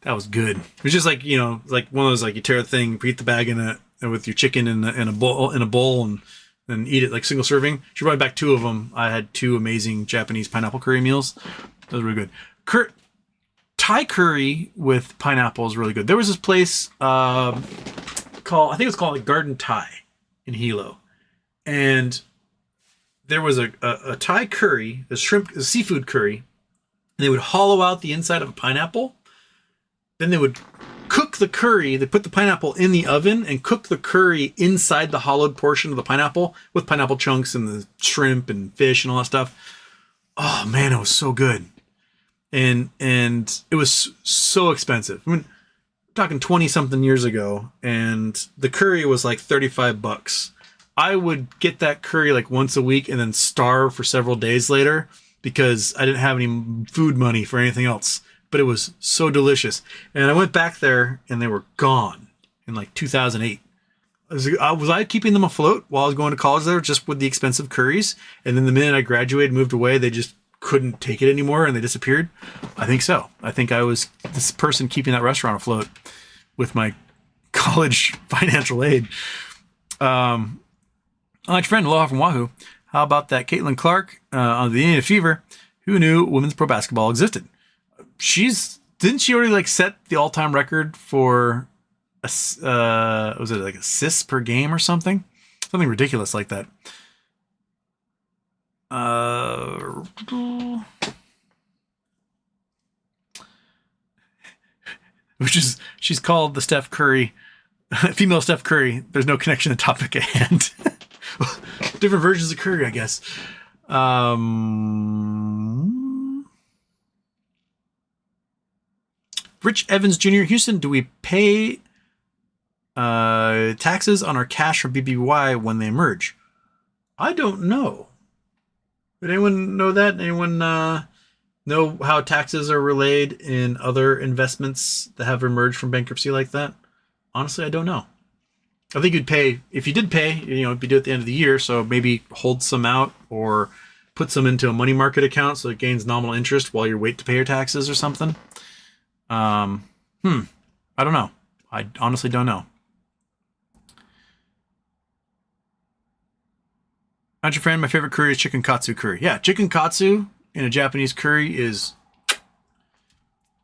that was good. It was just like, you know, like one of those, like, you tear a thing, preheat the bag in it with your chicken in a bowl and eat it like single serving. She brought back 2 of them. I had 2 amazing Japanese pineapple curry meals. Those were really good. Thai curry with pineapple is really good. There was this place I think it's called like Garden Thai in Hilo, and there was a Thai curry, a seafood curry, and they would hollow out the inside of a pineapple. Then they would cook the curry. They put the pineapple in the oven and cook the curry inside the hollowed portion of the pineapple with pineapple chunks and the shrimp and fish and all that stuff. Oh man, it was so good. And it was so expensive. I mean, we're talking 20 something years ago, and the curry was like $35. I would get that curry like once a week and then starve for several days later because I didn't have any food money for anything else. But it was so delicious. And I went back there and they were gone in like 2008. Was I keeping them afloat while I was going to college there just with the expensive curries? And then the minute I graduated, moved away, they just couldn't take it anymore and they disappeared? I think so. I think I was this person keeping that restaurant afloat with my college financial aid. My friend, aloha from Wahoo. How about that Caitlin Clark on the Indiana Fever? Who knew women's pro basketball existed? Didn't she already like set the all-time record for was it like assists per game or something ridiculous like that? She's called the Steph Curry, female Steph Curry. There's no connection to the topic at hand. Different versions of Curry, I guess. Rich Evans Jr. Houston, do we pay taxes on our cash from BBY when they emerge? I don't know. Would anyone know that? Anyone know how taxes are relayed in other investments that have emerged from bankruptcy like that? Honestly, I don't know. I think you'd pay, if you did pay, it'd be due at the end of the year, so maybe hold some out or put some into a money market account so it gains nominal interest while you wait to pay your taxes or something. I don't know. I honestly don't know. Not your friend. My favorite curry is chicken katsu curry. Yeah, chicken katsu in a Japanese curry is...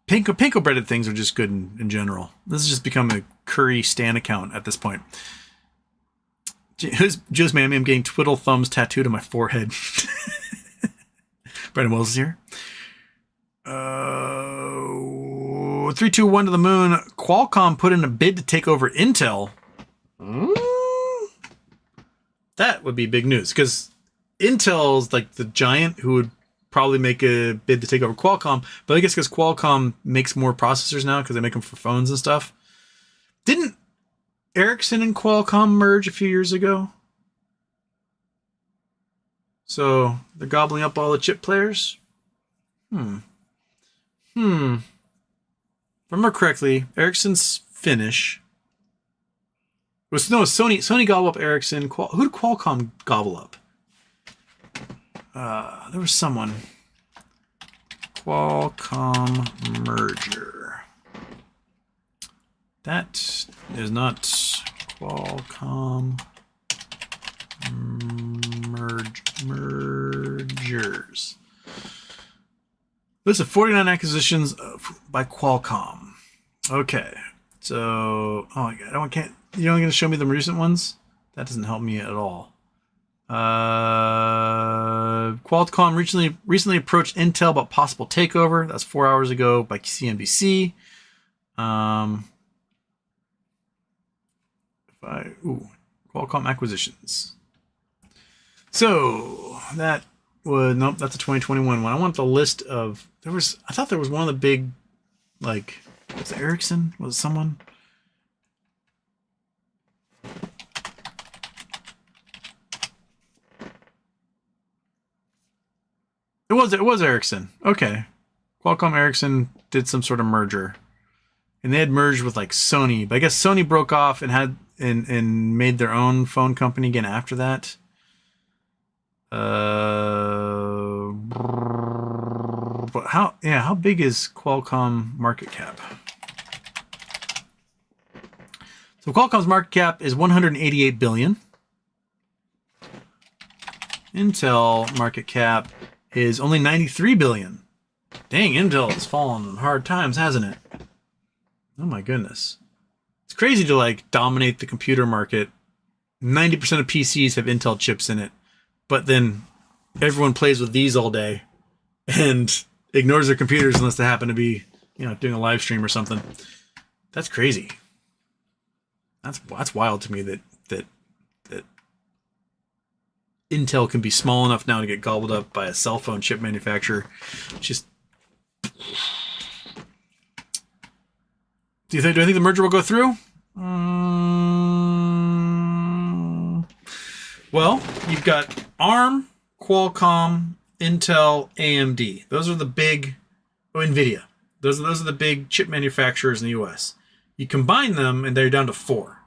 Panko breaded things are just good in general. This has just become a curry stan account at this point. Juice Man, I'm getting twiddle thumbs tattooed on my forehead. Brandon Wells is here. 321 to the moon. Qualcomm put in a bid to take over Intel. That would be big news because Intel's like the giant who would probably make a bid to take over Qualcomm. But I guess because Qualcomm makes more processors now because they make them for phones and stuff. Didn't Ericsson and Qualcomm merge a few years ago? So they're gobbling up all the chip players? If I remember correctly, Ericsson's Finnish. Sony gobbled up Ericsson. Who did Qualcomm gobble up? There was someone. Qualcomm merger. That is not Qualcomm mergers. List of 49 acquisitions by Qualcomm. Okay, so my God, you're only going to show me the recent ones? That doesn't help me at all. Qualcomm recently approached Intel about possible takeover. That's 4 hours ago by CNBC. Qualcomm acquisitions. So that was that's a 2021 one. I want the list of I thought there was one of the big, like, was it Ericsson? Was it someone? It was Ericsson. Okay. Qualcomm Ericsson did some sort of merger. And they had merged with like Sony. But I guess Sony broke off and had and made their own phone company again after that. But how big is Qualcomm market cap? So Qualcomm's market cap is 188 billion. Intel market cap is only 93 billion. Dang, Intel has fallen in hard times, hasn't it? Oh my goodness. It's crazy to like dominate the computer market. 90% of PCs have Intel chips in it, but then everyone plays with these all day and ignores their computers unless they happen to be, doing a live stream or something. That's crazy. That's wild to me that Intel can be small enough now to get gobbled up by a cell phone chip manufacturer. Just do I think the merger will go through? Well, you've got ARM, Qualcomm, Intel, AMD. Those are the big NVIDIA. Those are the big chip manufacturers in the US. You combine them and they're down to 4.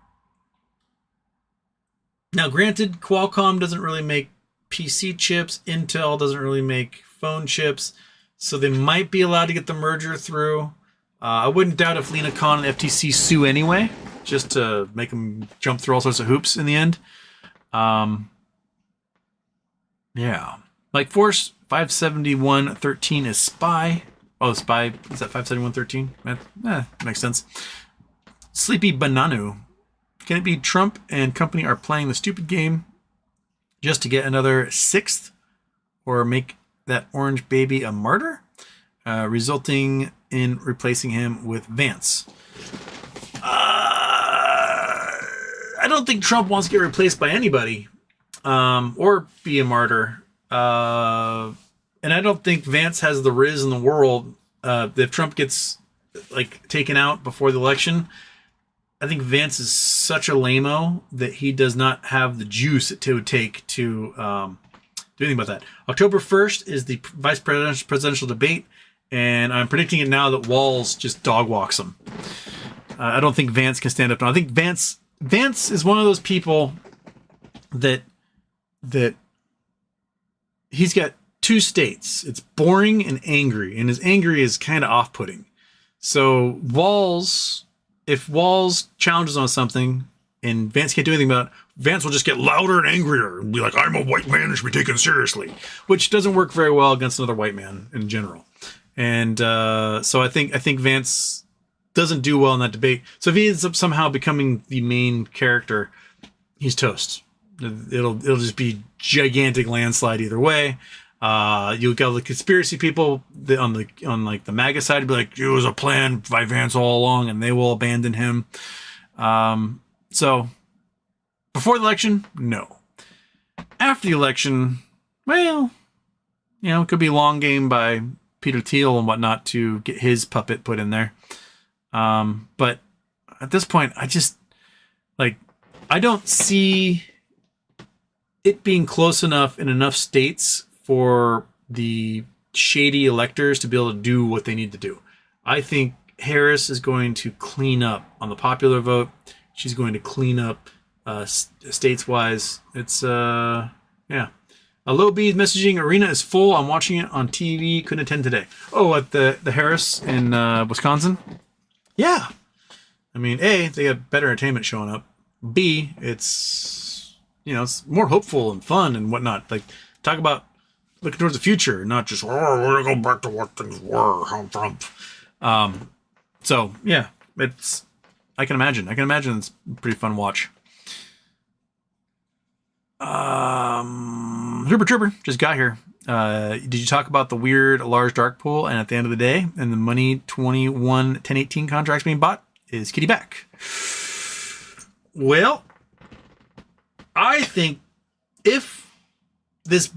Now, granted, Qualcomm doesn't really make PC chips. Intel doesn't really make phone chips. So they might be allowed to get the merger through. I wouldn't doubt if Lena Khan and FTC sue anyway, just to make them jump through all sorts of hoops in the end. Yeah. Like Force 571.13 is Spy. Oh, Spy. Is that 571.13? Makes sense. Sleepy Bananu. Can it be Trump and company are playing the stupid game just to get another 6th or make that orange baby a martyr, resulting in replacing him with Vance? I don't think Trump wants to get replaced by anybody or be a martyr. And I don't think Vance has the riz in the world. If Trump gets taken out before the election, I think Vance is such a lame-o that he does not have the juice it would take to do anything about that. October 1st is the vice presidential debate, and I'm predicting it now that Walz just dog walks him. I don't think Vance can stand up. I think Vance is one of those people that he's got two states. It's boring and angry, and his angry is kind of off-putting. So if Walz challenges on something and Vance can't do anything about it, Vance will just get louder and angrier and be like, I'm a white man and should be taken seriously, which doesn't work very well against another white man in general. And so I think Vance doesn't do well in that debate. So if he ends up somehow becoming the main character, he's toast. It'll just be gigantic landslide either way. You'll get the conspiracy people on the MAGA side to be like, it was a plan by Vance all along, and they will abandon him. So before the election, no. After the election, well, it could be a long game by Peter Thiel and whatnot to get his puppet put in there. But at this point, I don't see it being close enough in enough states for the shady electors to be able to do what they need to do. I think Harris is going to clean up on the popular vote. She's going to clean up states-wise. It's, A Low B's messaging arena is full. I'm watching it on TV. Couldn't attend today. Oh, at the Harris in Wisconsin? Yeah. I mean, A, they got better entertainment showing up. B, it's, it's more hopeful and fun and whatnot. Like, talk about looking towards the future, not just, we're going to go back to what things were. So, yeah, I can imagine it's a pretty fun watch. Herber Trooper just got here. Did you talk about the weird large dark pool? And at the end of the day, and the money 21 1018 contracts being bought, is Kitty back? Well, I think if this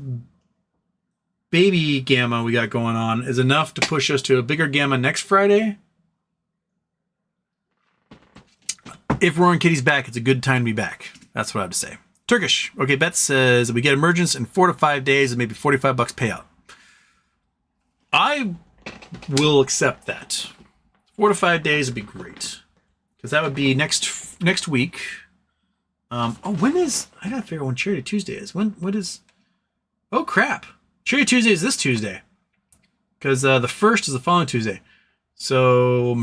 baby gamma we got going on is enough to push us to a bigger gamma next Friday, if Roaring Kitty's back, it's a good time to be back. That's what I have to say. Turkish. Okay, Bet says that we get emergence in 4 to 5 days and maybe $45 payout. I will accept that. 4 to 5 days would be great. Because that would be next week. When is... I gotta figure out when Charity Tuesday is. What is... Oh, crap. Charity Tuesday is this Tuesday. Because the 1st is the following Tuesday. So...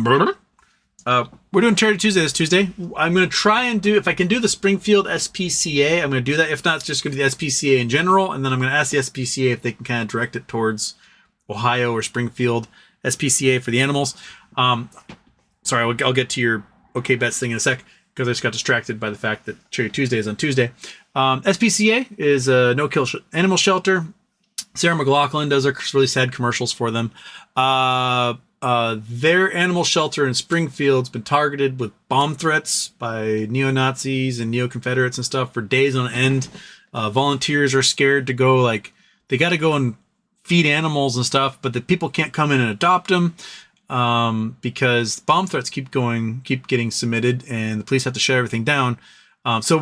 we're doing Charity Tuesday this Tuesday. I'm going to try and do, if I can do the Springfield SPCA, I'm going to do that. If not, it's just going to be the SPCA in general. And then I'm going to ask the SPCA if they can kind of direct it towards Ohio or Springfield SPCA for the animals. Sorry, I'll get to your OK Bets thing in a sec, because I just got distracted by the fact that Charity Tuesday is on Tuesday. SPCA is a no-kill animal shelter. Sarah McLachlan does really sad commercials for them. Their animal shelter in Springfield's been targeted with bomb threats by neo-Nazis and neo-Confederates and stuff for days on end. Volunteers are scared to go, they got to go and feed animals and stuff, but the people can't come in and adopt them because bomb threats keep getting submitted, and the police have to shut everything down. So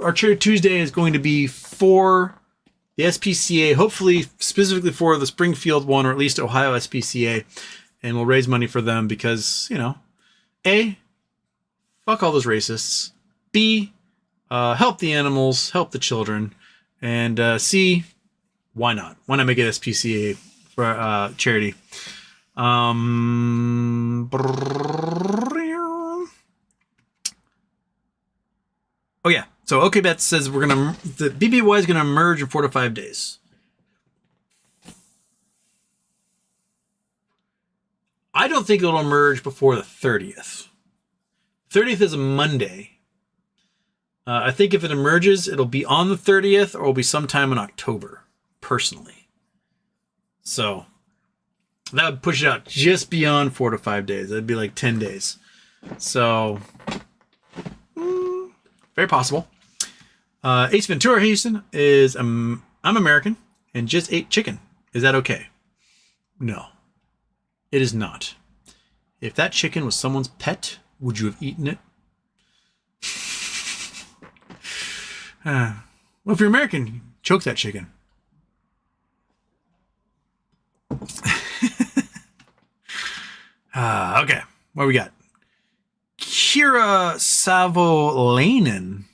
our Charity Tuesday is going to be for the SPCA, hopefully specifically for the Springfield one, or at least Ohio SPCA, and we'll raise money for them because, A, fuck all those racists, B, help the animals, help the children, and C, why not? Why not make it SPCA for charity? Oh yeah. So OK Bet says the BBY is gonna emerge in 4 to 5 days. I don't think it'll emerge before the 30th. 30th is a Monday. I think if it emerges, it'll be on the 30th or it'll be sometime in October, personally. So that would push it out just beyond 4 to 5 days. That'd be like 10 days. So very possible. Ace Ventura Houston is, I'm American and just ate chicken. Is that okay? No, it is not. If that chicken was someone's pet, would you have eaten it? Well, if you're American, choke that chicken. Okay, what we got? Kira Savolainen.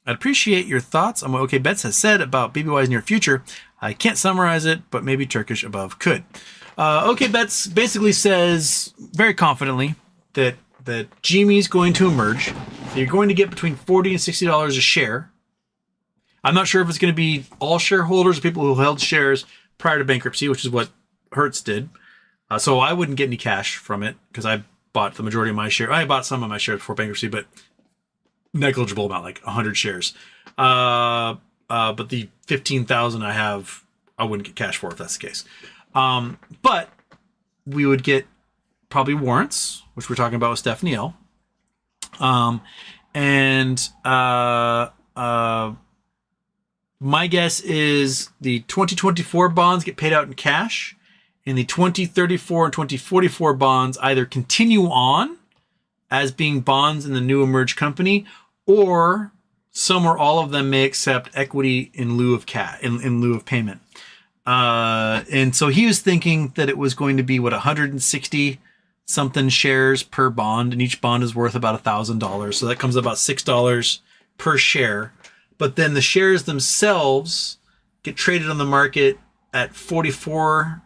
I'd appreciate your thoughts on what OK Bets has said about BBY's near future. I can't summarize it, but maybe Turkish above could. OK Bets basically says very confidently that GME is going to emerge. So you're going to get between $40 and $60 a share. I'm not sure if it's going to be all shareholders or people who held shares prior to bankruptcy, which is what Hertz did. So I wouldn't get any cash from it because I bought the majority of my share. I bought some of my shares before bankruptcy, but negligible amount, like 100 shares. But the 15,000 I have, I wouldn't get cash for if that's the case. But we would get probably warrants, which we're talking about with Stephanie L. My guess is the 2024 bonds get paid out in cash, and the 2034 and 2044 bonds either continue on as being bonds in the new emerged company, or some or all of them may accept equity in lieu of in lieu of payment. And so he was thinking that it was going to be 160 something shares per bond, and each bond is worth about $1,000. So that comes about $6 per share. But then the shares themselves get traded on the market at $40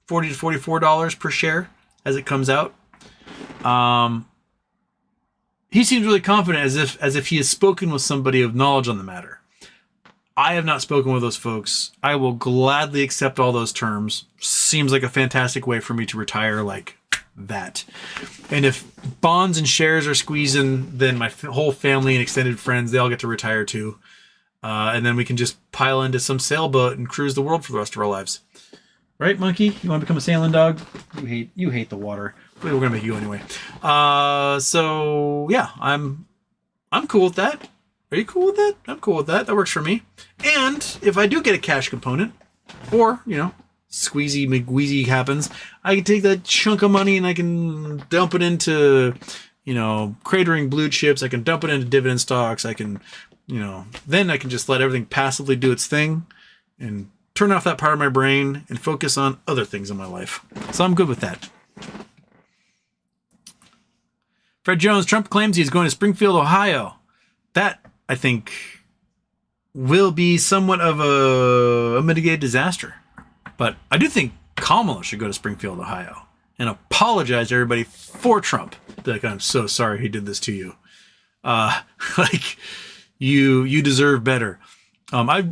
to $44 per share as it comes out. He seems really confident, as if he has spoken with somebody of knowledge on the matter. I have not spoken with those folks. I will gladly accept all those terms. Seems like a fantastic way for me to retire like that. And if bonds and shares are squeezing, then my whole family and extended friends, they all get to retire too. And then we can just pile into some sailboat and cruise the world for the rest of our lives. Right, Monkey? You want to become a sailing dog? You hate the water. We're gonna make you anyway. So yeah, I'm cool with that. Are you cool with that? I'm cool with that. That works for me. And if I do get a cash component, or squeezy McGweezy happens, I can take that chunk of money and I can dump it into cratering blue chips. I can dump it into dividend stocks. I can then I can just let everything passively do its thing and turn off that part of my brain and focus on other things in my life. So I'm good with that. Fred Jones, Trump claims he's going to Springfield, Ohio. That, I think, will be somewhat of a mitigated disaster. But I do think Kamala should go to Springfield, Ohio and apologize to everybody for Trump. Like, I'm so sorry he did this to you. You deserve better. I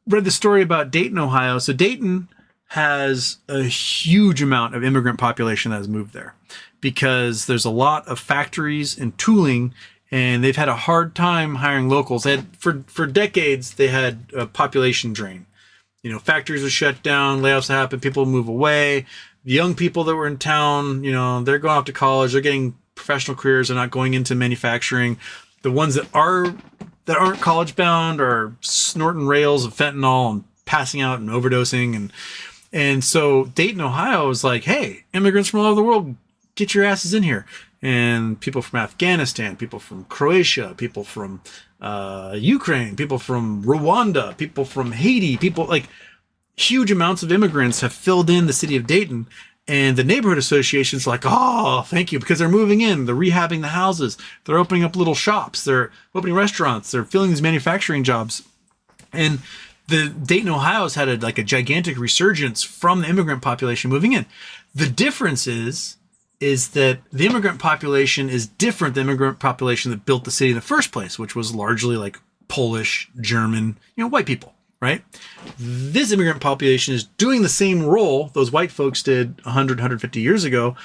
read the story about Dayton, Ohio. So Dayton has a huge amount of immigrant population that has moved there because there's a lot of factories and tooling, and they've had a hard time hiring locals. For decades, they had a population drain. Factories were shut down, layoffs happen, people move away. The young people that were in town, they're going off to college, they're getting professional careers, they're not going into manufacturing. The ones that aren't college bound are snorting rails of fentanyl and passing out and overdosing. And so Dayton, Ohio is like, hey, immigrants from all over the world, get your asses in here. And people from Afghanistan, people from Croatia, people from Ukraine, people from Rwanda, people from Haiti, people like huge amounts of immigrants have filled in the city of Dayton. And the neighborhood association's like, oh, thank you, because they're moving in, they're rehabbing the houses, they're opening up little shops, they're opening restaurants, they're filling these manufacturing jobs. And the Dayton, Ohio has had a gigantic resurgence from the immigrant population moving in. The difference is that the immigrant population is different than the immigrant population that built the city in the first place, which was largely like Polish, German, white people. Right? This immigrant population is doing the same role those white folks did 100, 150 years ago,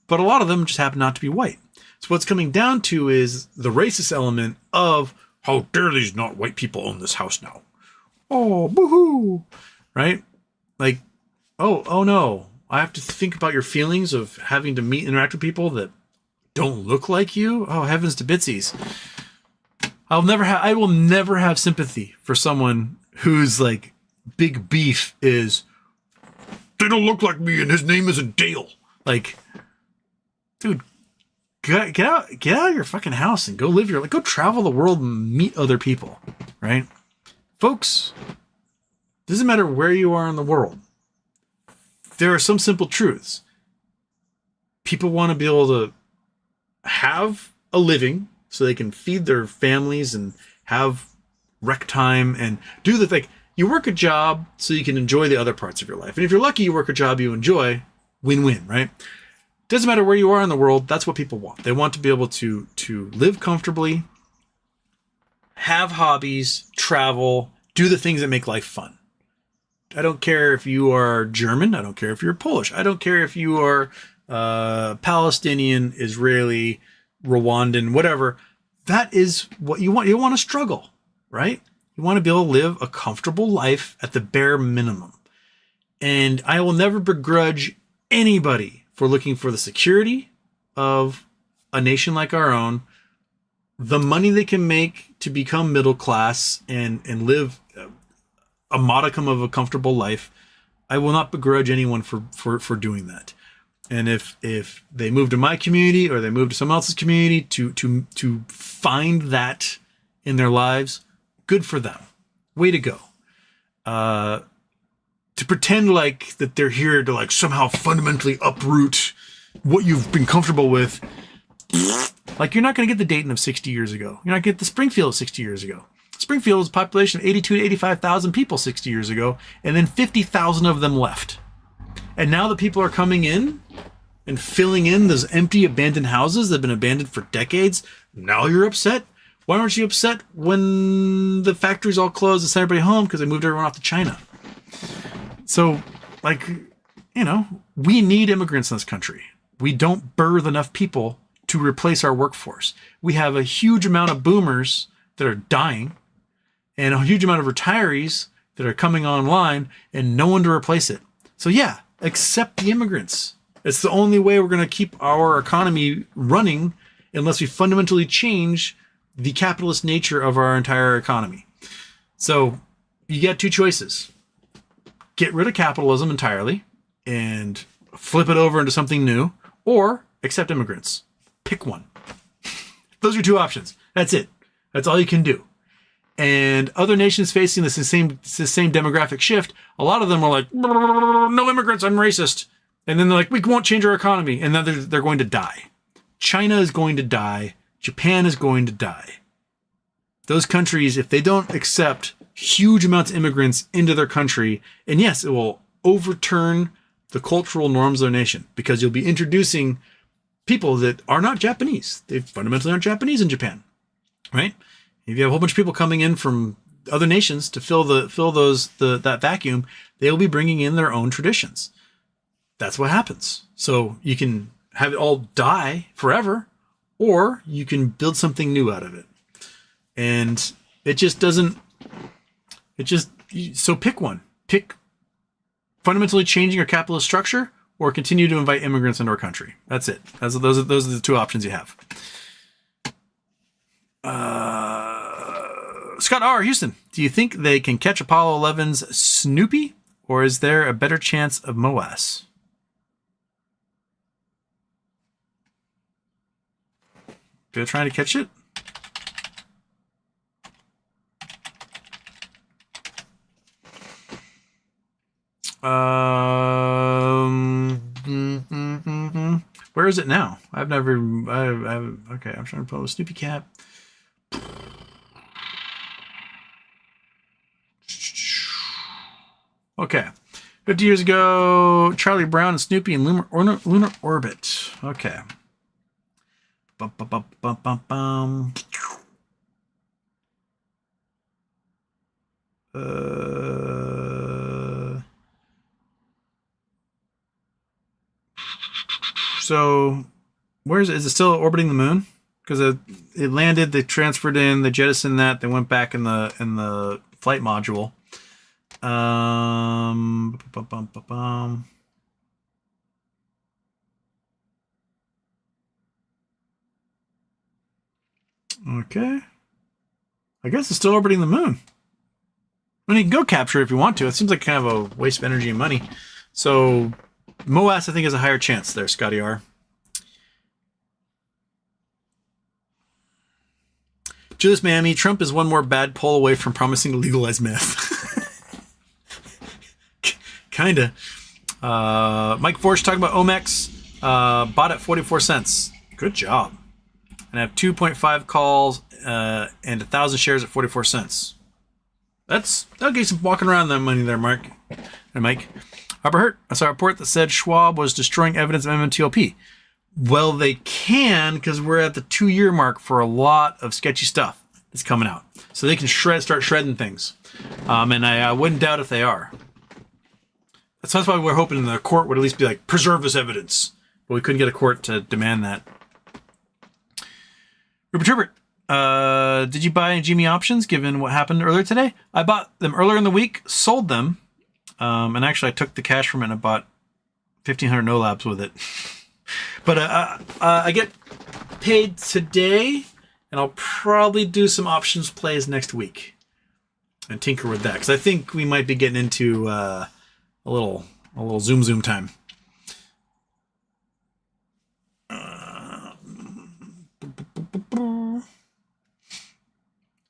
but a lot of them just happen not to be white. So what's coming down to is the racist element of, how dare these not white people own this house now? Oh, boo-hoo! Right? Like, oh no, I have to think about your feelings of having to interact with people that don't look like you? Oh, heavens to bitsies. I will never have sympathy for someone whose like big beef is they don't look like me and his name isn't Dale. Like, dude, get out of your fucking house and go go travel the world and meet other people, right? Folks, it doesn't matter where you are in the world. There are some simple truths. People want to be able to have a living so they can feed their families and have rec time and do the thing. You work a job so you can enjoy the other parts of your life. And if you're lucky, you work a job you enjoy, win-win, right? Doesn't matter where you are in the world. That's what people want. They want to be able to live comfortably, have hobbies, travel, do the things that make life fun. I don't care if you are German. I don't care if you're Polish. I don't care if you are Palestinian, Israeli, Rwandan, whatever. That is what you want. You want to struggle, right? You want to be able to live a comfortable life at the bare minimum. And I will never begrudge anybody for looking for the security of a nation like our own, the money they can make to become middle class and live a modicum of a comfortable life. I will not begrudge anyone for doing that. And if they move to my community or they move to someone else's community to find that in their lives, good for them. Way to go. To pretend like that they're here to like somehow fundamentally uproot what you've been comfortable with. Like, you're not going to get the Dayton of 60 years ago. You're not going to get the Springfield of 60 years ago. Springfield was a population of 82 to 85,000 people 60 years ago, and then 50,000 of them left. And now that people are coming in and filling in those empty abandoned houses that have been abandoned for decades, now you're upset. Why weren't you upset when the factories all closed and sent everybody home because they moved everyone off to China? So, like, you know, we need immigrants in this country. We don't birth enough people to replace our workforce. We have a huge amount of boomers that are dying and a huge amount of retirees that are coming online and no one to replace it. So yeah, accept the immigrants. It's the only way we're going to keep our economy running unless we fundamentally change the capitalist nature of our entire economy. So you get two choices. Get rid of capitalism entirely and flip it over into something new, or accept immigrants. Pick one. Those are two options. That's it. That's all you can do. And other nations facing this same demographic shift, a lot of them are like, no immigrants, I'm racist. And then they're like, we won't change our economy. And then they're going to die. China is going to die. Japan is going to die. Those countries, if they don't accept huge amounts of immigrants into their country, and yes, it will overturn the cultural norms of their nation, because you'll be introducing people that are not Japanese. They fundamentally aren't Japanese in Japan, right? If you have a whole bunch of people coming in from other nations to fill that vacuum, they'll be bringing in their own traditions. That's what happens. So you can have it all die forever, or you can build something new out of it. And it just doesn't. So pick one. Pick fundamentally changing our capitalist structure, or continue to invite immigrants into our country. That's it. Those are the two options you have. Scott R. Houston, do you think they can catch Apollo 11's Snoopy, or is there a better chance of MOAS? They're trying to catch it? Where is it now? Okay, I'm trying to pull a Snoopy cat. Okay. 50 years ago, Charlie Brown and Snoopy in lunar orbit. Okay. Bum, bum, bum, bum, bum, bum. So, is it still orbiting the moon? Because it landed, they transferred in, they jettisoned that, they went back in the flight module. Okay. I guess it's still orbiting the moon. I mean, you can go capture it if you want to. It seems like kind of a waste of energy and money. So MOAS, I think, has a higher chance there, Scotty R. Julius Miami, Trump is one more bad poll away from promising to legalize meth. Kinda. Mike Forsch talking about Omex. Bought at 44 cents. Good job. And I have 2.5 calls and 1,000 shares at 44 cents. That'll get some walking around that money there, Mark and Mike. Harper Hurt. I saw a report that said Schwab was destroying evidence of MMTLP. Well, they can, because we're at the 2-year mark for a lot of sketchy stuff that's coming out. So they can start shredding things. And I wouldn't doubt if they are. So that's why we're hoping the court would at least be like, preserve this evidence. But we couldn't get a court to demand that. Rupert Turbert, did you buy any GME options given what happened earlier today? I bought them earlier in the week, sold them, and actually I took the cash from it and I bought 1,500 no labs with it. But I get paid today, and I'll probably do some options plays next week and tinker with that, because I think we might be getting into a little zoom time.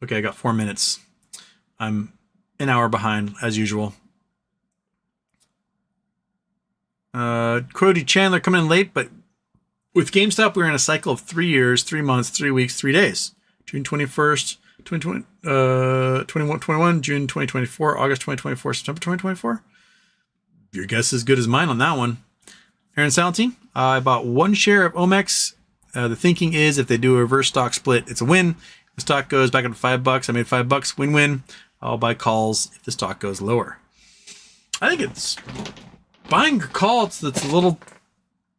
Okay, I got 4 minutes. I'm an hour behind, as usual. Cody Chandler coming in late, but with GameStop, we're in a cycle of 3 years, 3 months, 3 weeks, 3 days. June 21st, 2021, June 2024, August 2024, September 2024. Your guess is as good as mine on that one. Aaron Salentine, I bought 1 share of Omex. The thinking is if they do a reverse stock split, it's a win. The stock goes back up to $5. I made $5. Win-win. I'll buy calls if the stock goes lower. I think it's buying a call that's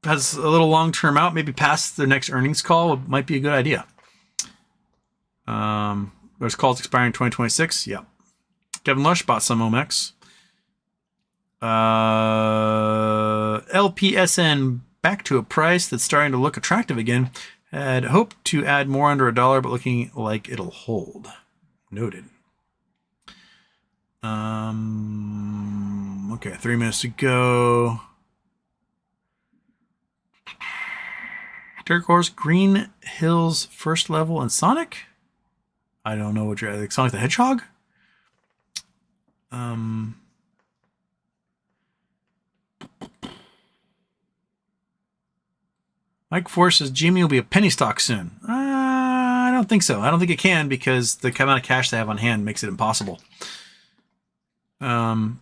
has a little long-term out, maybe past their next earnings call, might be a good idea. There's calls expiring 2026. Yep. Kevin Lush bought some Omex. LPSN back to a price that's starting to look attractive again. Had hoped to add more under $1, but looking like it'll hold. Noted. Okay, 3 minutes to go. Dark Horse, Green Hills, First Level, and Sonic? I don't know what you're... Like Sonic the Hedgehog? Mike Force says GME will be a penny stock soon. I don't think so. I don't think it can, because the amount of cash they have on hand makes it impossible. Aaron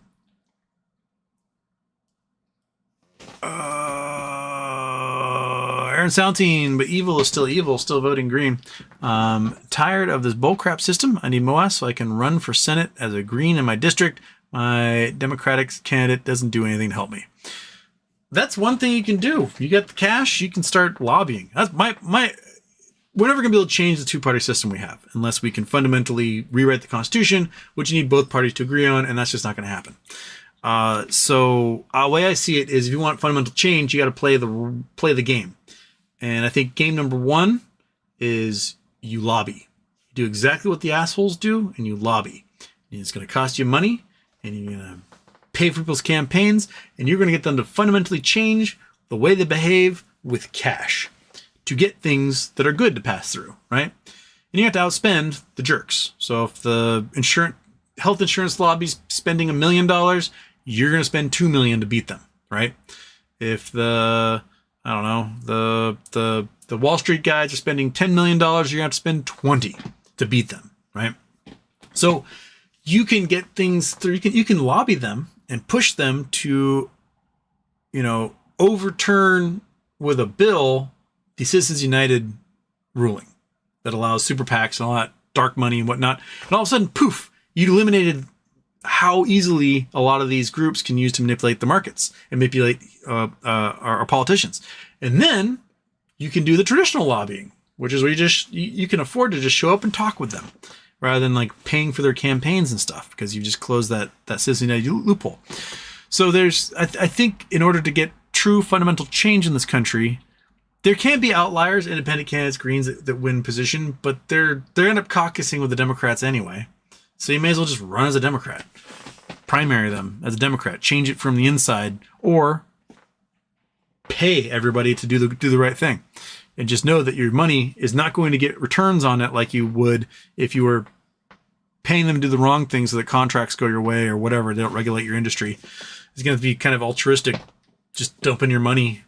Saltine, but evil is still evil, still voting green. Tired of this bullcrap system. I need MOAS so I can run for Senate as a green in my district. My Democratic candidate doesn't do anything to help me. That's one thing you can do. You get the cash, you can start lobbying. That's we're never going to be able to change the two-party system we have unless we can fundamentally rewrite the Constitution, which you need both parties to agree on, and that's just not going to happen. So the way I see it is, if you want fundamental change, you got to play the game. And I think game number 1 is you lobby. You do exactly what the assholes do, and you lobby. And it's going to cost you money, and you're going to pay for people's campaigns, and you're going to get them to fundamentally change the way they behave with cash to get things that are good to pass through, right? And you have to outspend the jerks. So if the health insurance lobby's spending $1 million, you're going to spend $2 million to beat them, right? If the Wall Street guys are spending $10 million, you're going to have to spend 20 to beat them, right? So you can get things through. You can lobby them and push them to, overturn with a bill the Citizens United ruling that allows super PACs and all that dark money and whatnot. And all of a sudden, poof, you eliminated how easily a lot of these groups can use to manipulate the markets and manipulate our politicians. And then you can do the traditional lobbying, which is where you can afford to just show up and talk with them rather than like paying for their campaigns and stuff, because you just closed that Citizens United loophole. So I think in order to get true fundamental change in this country, there can be outliers, independent candidates, Greens that win position, but they end up caucusing with the Democrats anyway. So you may as well just run as a Democrat, primary them as a Democrat, change it from the inside, or pay everybody to do the right thing. And just know that your money is not going to get returns on it like you would if you were paying them to do the wrong thing so that contracts go your way or whatever. They don't regulate your industry. It's going to be kind of altruistic, just dumping your money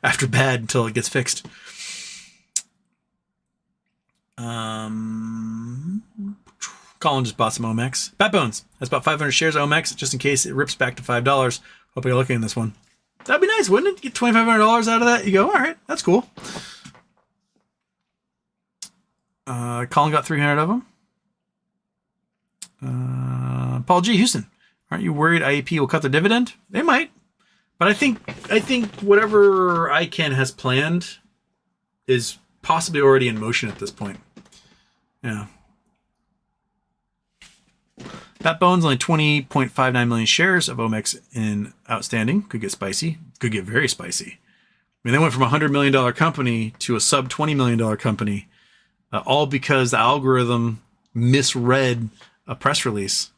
after bad until it gets fixed. Colin just bought some OMEX. Bat Bones. That's about 500 shares of OMEX, just in case it rips back to $5. Hope you're looking at this one. That'd be nice, wouldn't it? Get $2,500 out of that. You go, all right, that's cool. Colin got 300 of them. Paul G. Houston. Aren't you worried IEP will cut the dividend? They might. But I think whatever ICANN has planned is possibly already in motion at this point. Yeah. That Bones only 20.59 million shares of OMEX in outstanding. Could get spicy. Could get very spicy. I mean, they went from a $100 million company to a sub $20 million company, all because the algorithm misread a press release.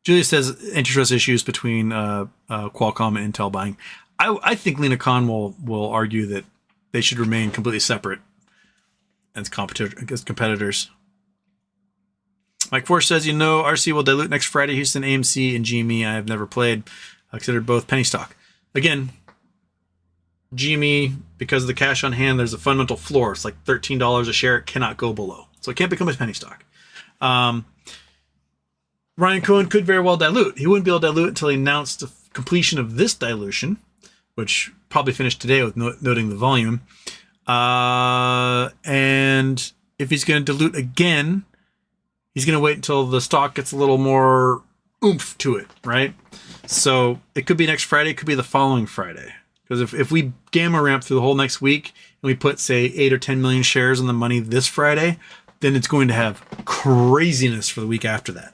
Julia says antitrust issues between Qualcomm and Intel buying. I think Lena Khan will argue that they should remain completely separate as competitors. Mike Force says, RC will dilute next Friday. Houston, AMC, and GME. I have never played. I considered both penny stock. Again, GME, because of the cash on hand, there's a fundamental floor. It's like $13 a share. It cannot go below. So it can't become a penny stock. Ryan Cohen could very well dilute. He wouldn't be able to dilute until he announced the completion of this dilution, which probably finished today with noting the volume. And if he's going to dilute again, he's going to wait until the stock gets a little more oomph to it, right? So it could be next Friday. It could be the following Friday. Because if we gamma ramp through the whole next week and we put, say, 8 or 10 million shares in the money this Friday, then it's going to have craziness for the week after that.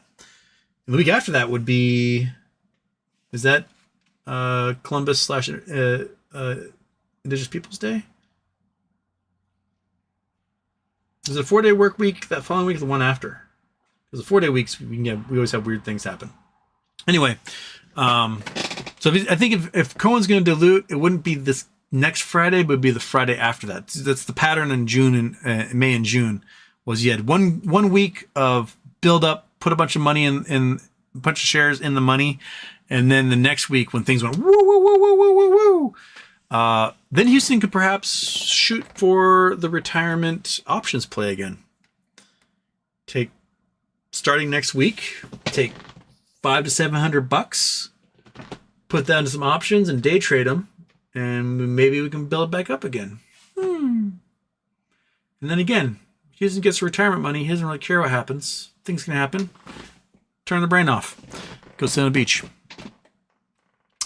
And the week after that would be, is that Columbus / Indigenous Peoples Day? Is it a 4-day work week that following week, or the one after? Because the 4-day weeks, we always have weird things happen. Anyway, so I think if Cohen's going to dilute, it wouldn't be this next Friday, but it'd be the Friday after that. That's the pattern in June and May and June. Was you had one week of build up, put a bunch of money in a bunch of shares in the money, and then the next week when things went woo woo woo woo woo woo woo, then Houston could perhaps shoot for the retirement options play again. Starting next week, take $500 to $700, put that into some options and day trade them, and maybe we can build it back up again. And then again, Houston gets retirement money. He doesn't really care what happens. Things can happen. Turn the brain off. Go sit on the beach.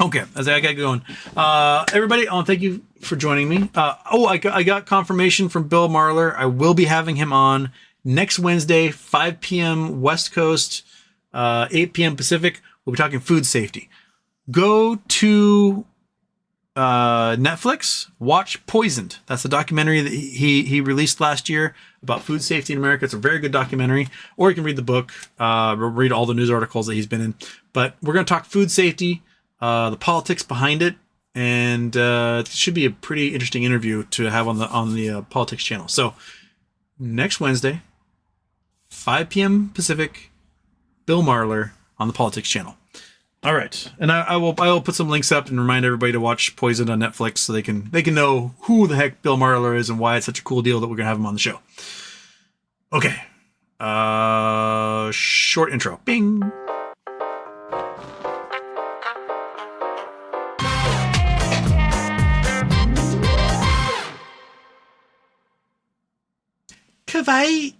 Okay, as I got going. Everybody, I want to thank you for joining me. I got confirmation from Bill Marler. I will be having him on next Wednesday, 5 p.m. West Coast, 8 p.m. Pacific. We'll be talking food safety. Go to Netflix, watch Poisoned. That's the documentary that he released last year about food safety in America. It's a very good documentary. Or you can read the book, read all the news articles that he's been in. But we're going to talk food safety, the politics behind it, and it should be a pretty interesting interview to have on the politics channel. So next Wednesday, 5 p.m. Pacific, Bill Marler on the politics channel. All right, and I will put some links up and remind everybody to watch Poisoned on Netflix so they can know who the heck Bill Marler is and why it's such a cool deal that we're gonna have him on the show. Okay, short intro. Bing. Kawaii.